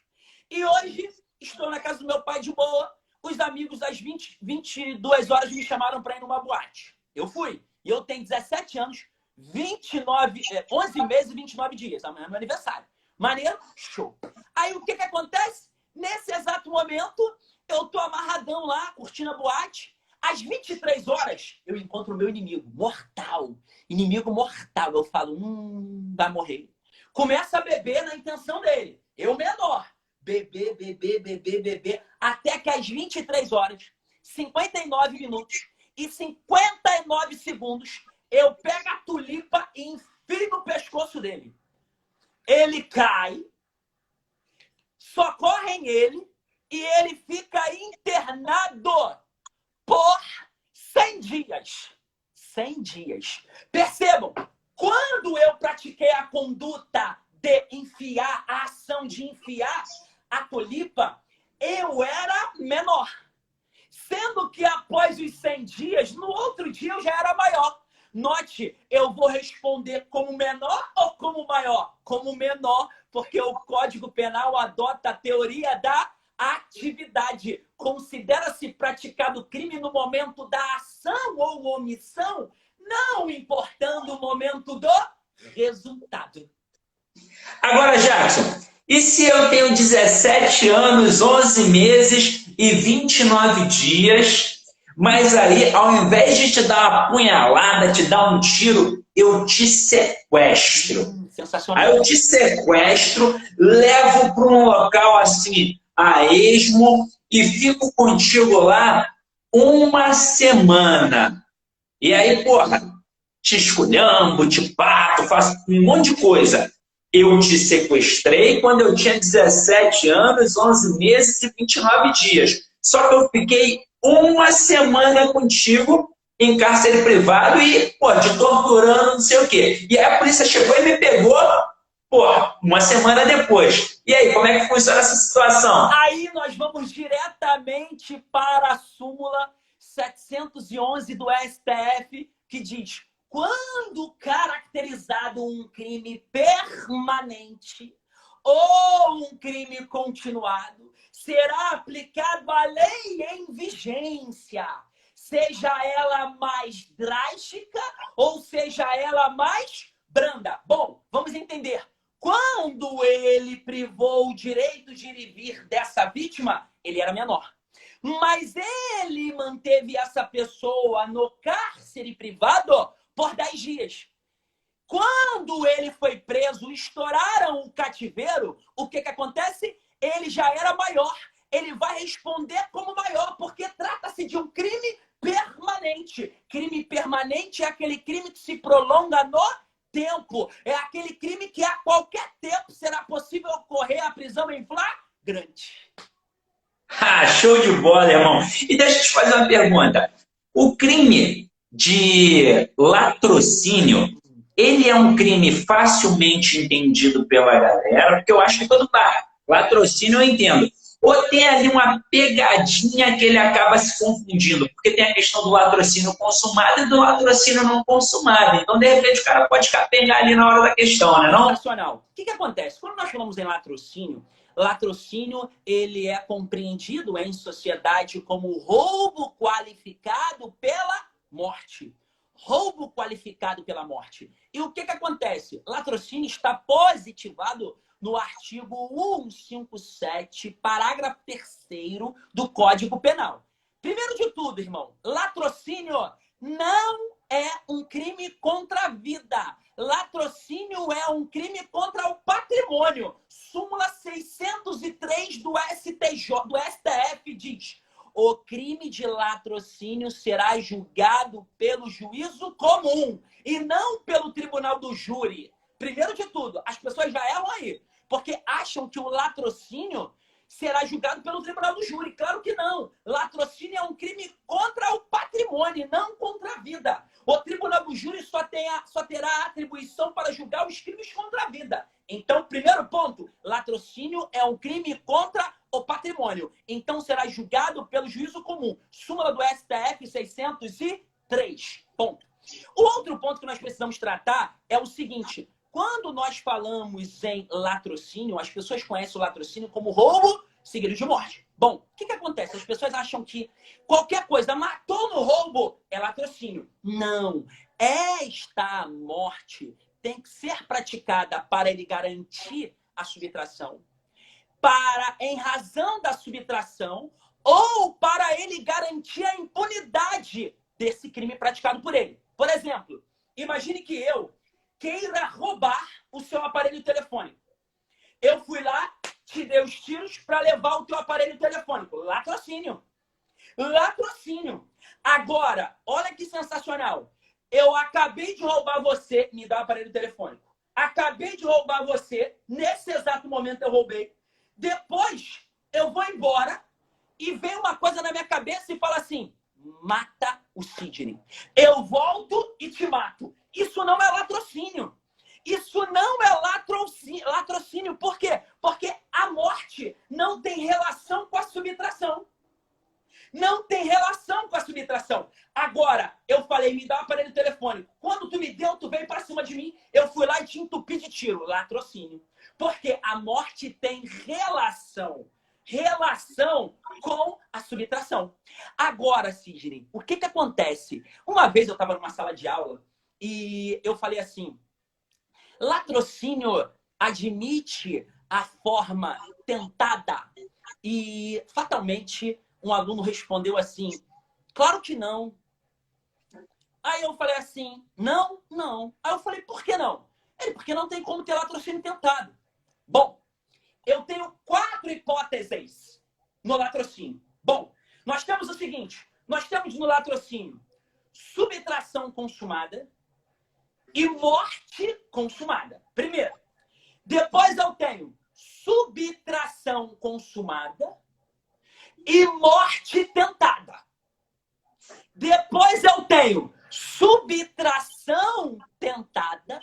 E hoje estou na casa do meu pai de boa. Os amigos às 22 horas me chamaram para ir numa boate. Eu fui. E eu tenho 17 anos, 11 meses e 29 dias. Amanhã é meu aniversário. Maneiro? Show. Aí o que acontece? Nesse exato momento, eu tô amarradão lá, curtindo a boate. Às 23 horas, eu encontro o meu inimigo mortal. Inimigo mortal. Eu falo, vai morrer. Começa a beber na intenção dele. Eu menor. Beber, beber, beber, beber. Até que às 23 horas, 59 minutos e 59 segundos, eu pego a tulipa e enfio no pescoço dele. Ele cai, socorrem ele e ele fica internado por 100 dias. 100 dias. Percebam, quando eu pratiquei a conduta de enfiar, a ação de enfiar a tulipa, eu era menor. Sendo que após os 100 dias, no outro dia eu já era maior. Note, eu vou responder como menor ou como maior? Como menor, porque o Código Penal adota a teoria da atividade. Considera-se praticado crime no momento da ação ou omissão, não importando o momento do resultado. Agora, Jackson, e se eu tenho 17 anos, 11 meses e 29 dias, mas aí, ao invés de te dar uma punhalada, te dar um tiro, eu te sequestro. Sensacional. Aí eu te sequestro, levo para um local assim, a esmo, e fico contigo lá uma semana. E aí, porra, te esculhambo, te bato, faço um monte de coisa. Eu te sequestrei quando eu tinha 17 anos, 11 meses e 29 dias. Só que eu fiquei uma semana contigo em cárcere privado e, pô, te torturando, não sei o quê. E aí a polícia chegou e me pegou, pô, uma semana depois. E aí, como é que funciona essa situação? Aí nós vamos diretamente para a súmula 711 do STF, que diz: quando caracterizado um crime permanente ou um crime continuado, será aplicado a lei em vigência, seja ela mais drástica ou seja ela mais branda. Bom, vamos entender. Quando ele privou o direito de ir e vir dessa vítima, ele era menor. Mas ele manteve essa pessoa no cárcere privado por 10 dias. Quando ele foi preso, estouraram o cativeiro, o que acontece? Ele já era maior. Ele vai responder como maior, porque trata-se de um crime permanente. Crime permanente é aquele crime que se prolonga no tempo. É aquele crime que a qualquer tempo será possível ocorrer a prisão em flagrante. Ah, show de bola, irmão. E deixa eu te fazer uma pergunta. O crime de latrocínio, ele é um crime facilmente entendido pela galera, porque eu acho que todo latrocínio eu entendo. ou tem ali uma pegadinha que ele acaba se confundindo? Porque tem a questão do latrocínio consumado e do latrocínio não consumado. Então, de repente, o cara pode capengar ali na hora da questão, né, não? Sensacional. O que acontece? Quando nós falamos em latrocínio, latrocínio ele é compreendido em sociedade como roubo qualificado pela morte. Roubo qualificado pela morte. E o que acontece? Latrocínio está positivado no artigo 157, parágrafo 3º do Código Penal. Primeiro de tudo, irmão, latrocínio não é um crime contra a vida. Latrocínio é um crime contra o patrimônio. Súmula 603 do STF diz: o crime de latrocínio será julgado pelo juízo comum e não pelo tribunal do júri. Primeiro de tudo, as pessoas já erram aí, porque acham que o latrocínio será julgado pelo tribunal do júri. Claro que não. Latrocínio é um crime contra o patrimônio, não contra a vida. O tribunal do júri só terá atribuição para julgar os crimes contra a vida. Então, primeiro ponto, latrocínio é um crime contra o patrimônio. Então, será julgado pelo juízo comum. Súmula do STF 603. Ponto. O outro ponto que nós precisamos tratar é o seguinte: quando nós falamos em latrocínio, as pessoas conhecem o latrocínio como roubo seguido de morte. Bom, o que acontece? As pessoas acham que qualquer coisa matou no roubo é latrocínio. Não. Esta morte tem que ser praticada para ele garantir a subtração, em razão da subtração, ou para ele garantir a impunidade desse crime praticado por ele. Por exemplo, imagine que eu queira roubar o seu aparelho telefônico. Eu fui lá, te dei os tiros para levar o teu aparelho telefônico. Latrocínio. Latrocínio. Agora, olha que sensacional. Eu acabei de roubar você, me dá o aparelho telefônico. Acabei de roubar você, nesse exato momento eu roubei. Depois, eu vou embora e vem uma coisa na minha cabeça e fala assim: mata o Sidney. Eu volto e te mato. Isso não é latrocínio. Isso não é latrocínio. Por quê? Porque a morte não tem relação com a subtração. Não tem relação com a subtração. Agora, eu falei, me dá o aparelho telefônico. Quando tu me deu, tu veio pra cima de mim, eu fui lá e te entupi de tiro. Latrocínio. Porque a morte tem relação com a subtração. Agora, Sidney, o que acontece? Uma vez eu estava numa sala de aula e eu falei assim: latrocínio admite a forma tentada? E fatalmente um aluno respondeu assim: claro que não. Aí eu falei assim: não, não. Aí eu falei: por que não? Ele: porque não tem como ter latrocínio tentado. Bom, eu tenho 4 hipóteses no latrocínio. Bom, nós temos o seguinte: nós temos no latrocínio subtração consumada e morte consumada. Primeiro. Depois eu tenho subtração consumada e morte tentada. Depois eu tenho subtração tentada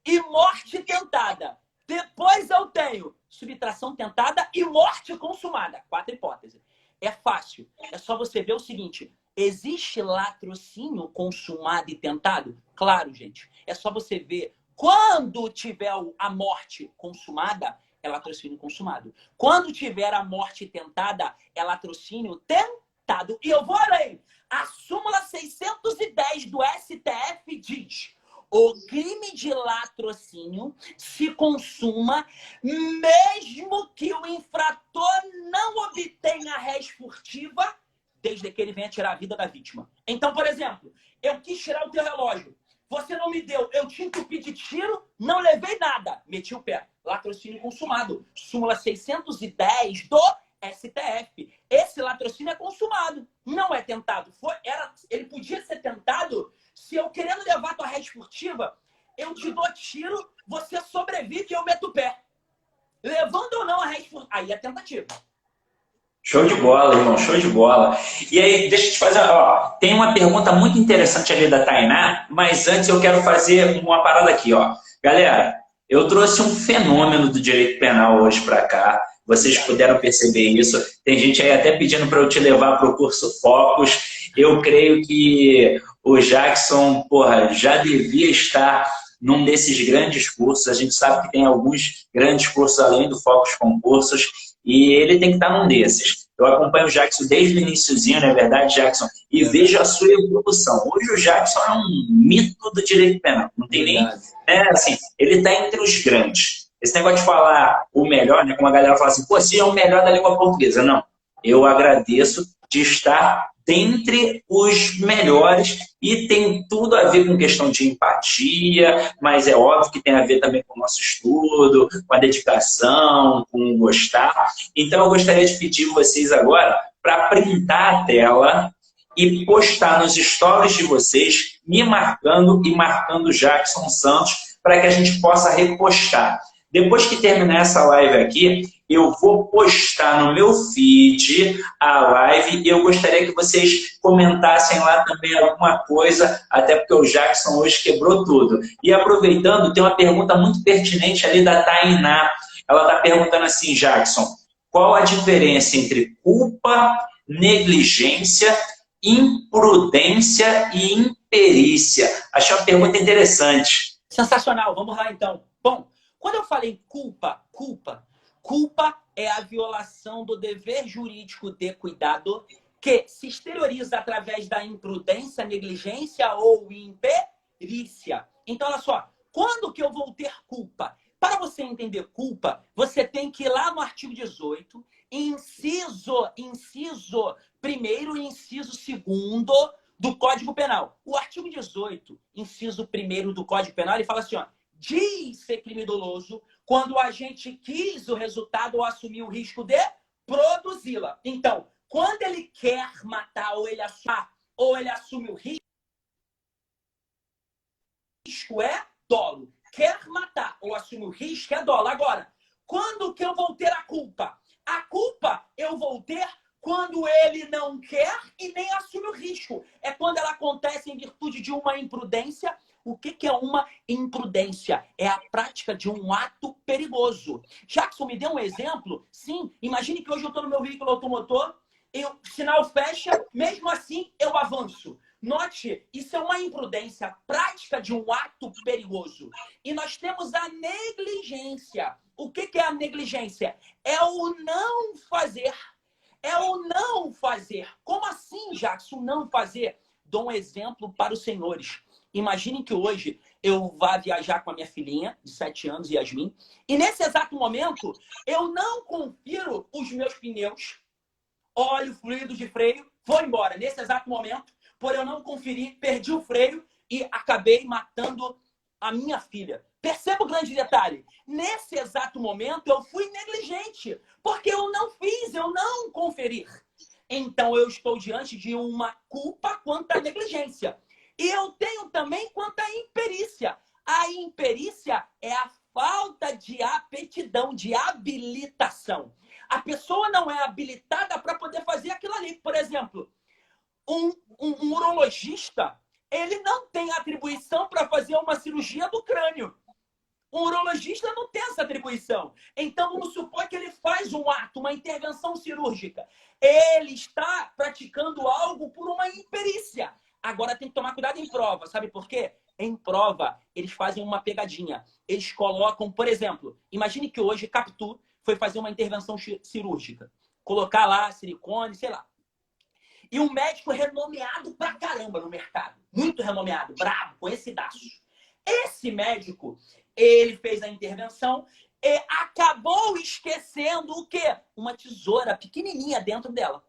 e morte tentada. Depois eu tenho subtração tentada e morte consumada. 4 hipóteses. É fácil. É só você ver o seguinte: existe latrocínio consumado e tentado? Claro, gente. É só você ver. Quando tiver a morte consumada, é latrocínio consumado. Quando tiver a morte tentada, é latrocínio tentado. E eu vou além. A súmula 610 do STF diz: o crime de latrocínio se consuma mesmo que o infrator não obtenha réis furtiva, desde que ele venha tirar a vida da vítima. Então, por exemplo, eu quis tirar o teu relógio. Você não me deu, eu te entupi de tiro, não levei nada. Meti o pé. Latrocínio consumado. Súmula 610 do STF. Esse latrocínio é consumado, não é tentado. Ele podia ser tentado se eu, querendo levar tua réis furtiva, eu te dou tiro, você sobrevive e eu meto o pé. Levando ou não a réis furtiva? Aí é tentativa. Show de bola, irmão, show de bola. E aí, deixa eu te fazer, ó, tem uma pergunta muito interessante ali da Tainá, mas antes eu quero fazer uma parada aqui, ó. Galera, Eu trouxe um fenômeno do direito penal hoje para cá. Vocês puderam perceber isso. Tem gente aí até pedindo para eu te levar para o curso Focus. Eu creio que o Jackson, porra, já devia estar num desses grandes cursos. A gente sabe que tem alguns grandes cursos além do Focus Concursos e ele tem que estar num desses. Eu acompanho o Jackson desde o iniciozinho, não é verdade, Jackson? E vejo a sua evolução. Hoje o Jackson é um mito do direito penal. Não tem nem... assim, ele está entre os grandes. Esse negócio de falar o melhor, né, como a galera fala assim, pô, você é o melhor da língua portuguesa. Não. Eu agradeço de estar dentre os melhores e tem tudo a ver com questão de empatia, mas é óbvio que tem a ver também com o nosso estudo, com a dedicação, com o gostar. Então eu gostaria de pedir vocês agora para printar a tela e postar nos stories de vocês, me marcando e marcando Jackson Santos, para que a gente possa repostar. Depois que terminar essa live aqui, eu vou postar no meu feed a live e eu gostaria que vocês comentassem lá também alguma coisa, até porque o Jackson hoje quebrou tudo. E aproveitando, tem uma pergunta muito pertinente ali da Tainá. Ela está perguntando assim, Jackson, qual a diferença entre culpa, negligência, imprudência e imperícia? Achei uma pergunta interessante. Sensacional, vamos lá então. Bom, quando eu falei culpa é a violação do dever jurídico de cuidado que se exterioriza através da imprudência, negligência ou imperícia. Então, olha só, quando que eu vou ter culpa? Para você entender culpa, você tem que ir lá no artigo 18, inciso 1º e inciso 2º do Código Penal. O artigo 18, inciso 1º do Código Penal, ele fala assim, ó, diz ser crime doloso quando o agente quis o resultado ou assumiu o risco de produzi-la. Então, quando ele quer matar ou ele assume o risco, é dolo. Quer matar ou assume o risco é dolo. Agora, quando que eu vou ter a culpa? A culpa eu vou ter quando ele não quer e nem assume o risco. É quando ela acontece em virtude de uma imprudência. O que é uma imprudência? É a prática de um ato perigoso. Jackson, me deu um exemplo? Sim, imagine que hoje eu estou no meu veículo automotor, o sinal fecha, mesmo assim eu avanço. Note, isso é uma imprudência, prática de um ato perigoso. E nós temos a negligência. O que é a negligência? É o não fazer. É o não fazer. Como assim, Jackson, não fazer? Dou um exemplo para os senhores. Imagine que hoje eu vá viajar com a minha filhinha de 7 anos, Yasmin, e nesse exato momento eu não confiro os meus pneus, óleo, fluidos de freio, vou embora. Nesse exato momento, por eu não conferir, perdi o freio e acabei matando a minha filha. Perceba o grande detalhe. Nesse exato momento eu fui negligente, porque eu não fiz, eu não conferi. Então eu estou diante de uma culpa quanto à negligência. E eu tenho também quanto à imperícia. A imperícia é a falta de aptidão, de habilitação. A pessoa não é habilitada para poder fazer aquilo ali. Por exemplo, um urologista, ele não tem atribuição para fazer uma cirurgia do crânio. Um urologista não tem essa atribuição. Então, vamos supor que ele faz um ato, uma intervenção cirúrgica. Ele está praticando algo por uma imperícia. Agora tem que tomar cuidado em prova. Sabe por quê? Em prova, eles fazem uma pegadinha. Eles colocam, por exemplo, imagine que hoje Capitu foi fazer uma intervenção cirúrgica. Colocar lá silicone, sei lá. E um médico renomeado pra caramba no mercado. Muito renomeado, brabo, conhecidaço. Esse médico, ele fez a intervenção e acabou esquecendo o quê? Uma tesoura pequenininha dentro dela.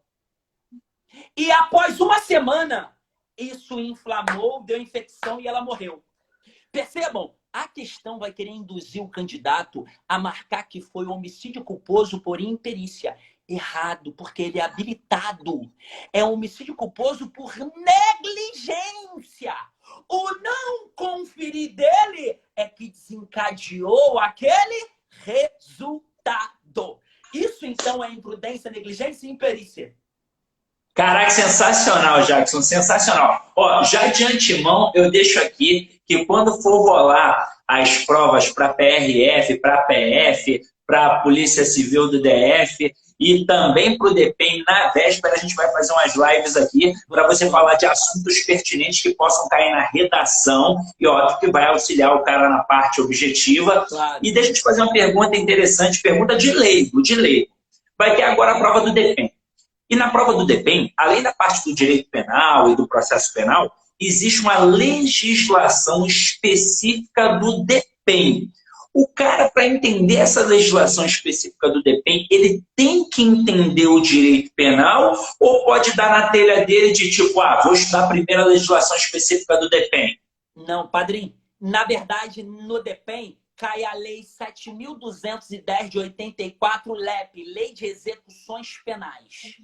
E após uma semana, isso inflamou, deu infecção e ela morreu. Percebam, a questão vai querer induzir o candidato a marcar que foi homicídio culposo por imperícia. Errado, porque ele é habilitado. É um homicídio culposo por negligência. O não conferir dele é que desencadeou aquele resultado. Isso, então, é imprudência, negligência e imperícia. Caraca, sensacional, Jackson, sensacional. Ó, já de antemão, eu deixo aqui que quando for rolar as provas para PRF, para PF, para a Polícia Civil do DF e também para o DPEM. Na véspera, a gente vai fazer umas lives aqui para você falar de assuntos pertinentes que possam cair na redação e, óbvio, que vai auxiliar o cara na parte objetiva. Claro. E deixa eu te fazer uma pergunta interessante, pergunta de leigo, de leigo. Vai ter agora a prova do DPEM. E na prova do DPEM, além da parte do direito penal e do processo penal, existe uma legislação específica do DPEM. O cara, para entender essa legislação específica do DPEM, ele tem que entender o direito penal ou pode dar na telha dele de tipo, vou estudar a primeira legislação específica do DPEM? Não, padrinho. Na verdade, no DPEM, cai a Lei 7.210 de 84, LEP, Lei de Execuções Penais.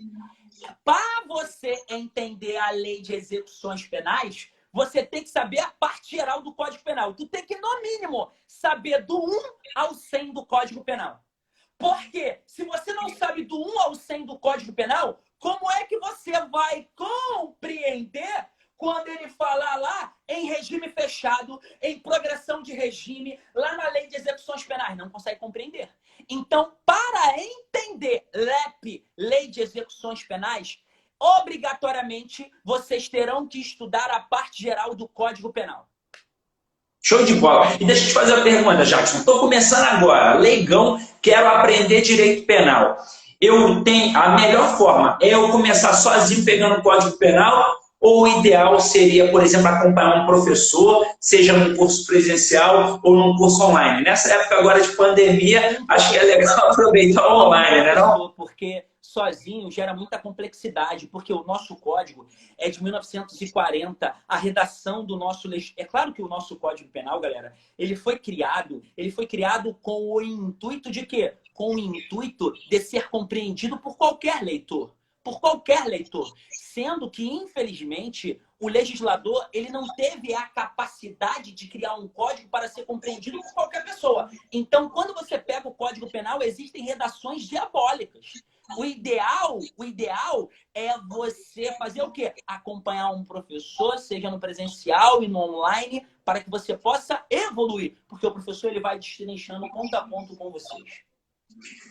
Para você entender a Lei de Execuções Penais, você tem que saber a parte geral do Código Penal. Tu tem que, no mínimo, saber do 1 ao 100 do Código Penal. Porque se você não sabe do 1 ao 100 do Código Penal, como é que você vai compreender quando ele falar lá em regime fechado, em progressão de regime, lá na Lei de Execuções Penais? Não consegue compreender. Então, para entender LEP, Lei de Execuções Penais, obrigatoriamente vocês terão que estudar a parte geral do Código Penal. Show de bola. E deixa eu te fazer uma pergunta, Jackson. Estou começando agora, leigão, quero aprender direito penal. A melhor forma é eu começar sozinho pegando o Código Penal, ou o ideal seria, por exemplo, acompanhar um professor, seja num curso presencial ou num curso online? Nessa época agora de pandemia, acho que é legal aproveitar o online, né, não? Porque sozinho gera muita complexidade, porque o nosso código é de 1940, a redação do nosso... É claro que o nosso Código Penal, galera, ele foi criado com o intuito de quê? Com o intuito de ser compreendido por qualquer leitor. Por qualquer leitor. Sendo que, infelizmente, o legislador ele não teve a capacidade de criar um código para ser compreendido por qualquer pessoa. Então, quando você pega o Código Penal, existem redações diabólicas. O ideal é você fazer o quê? Acompanhar um professor, seja no presencial e no online, para que você possa evoluir. Porque o professor ele vai destrinchando ponto a ponto com vocês.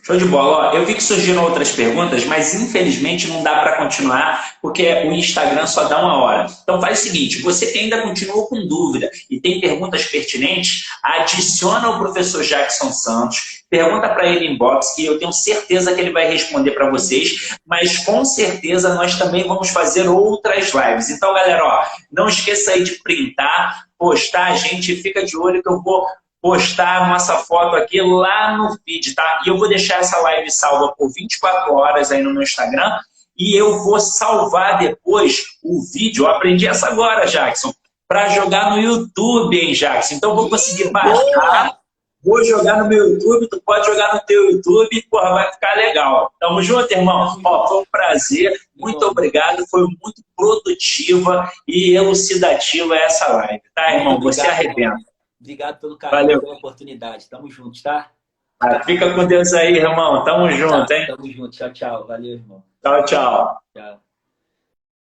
Show de bola. Ó, eu vi que surgiram outras perguntas, mas infelizmente não dá para continuar, porque o Instagram só dá uma hora. Então faz o seguinte, você que ainda continua com dúvida e tem perguntas pertinentes, adiciona o professor Jackson Santos, pergunta para ele em inbox, que eu tenho certeza que ele vai responder para vocês, mas com certeza nós também vamos fazer outras lives. Então, galera, ó, não esqueça aí de printar, postar, a gente fica de olho que eu vou postar a nossa foto aqui lá no feed, tá? E eu vou deixar essa live salva por 24 horas aí no meu Instagram e eu vou salvar depois o vídeo. Eu aprendi essa agora, Jackson, para jogar no YouTube, hein, Jackson? Então eu vou conseguir baixar, vou jogar no meu YouTube, tu pode jogar no teu YouTube e, porra, vai ficar legal. Tamo junto, irmão? Ó, foi um prazer, muito obrigado, foi muito produtiva e elucidativa essa live, tá, irmão? Você arrebenta. Obrigado pelo carinho, pela oportunidade. Tamo juntos, tá? Fica com Deus aí, irmão. Tamo junto, hein? Tamo junto. Tchau, tchau. Valeu, irmão. Tchau, tchau. Tchau.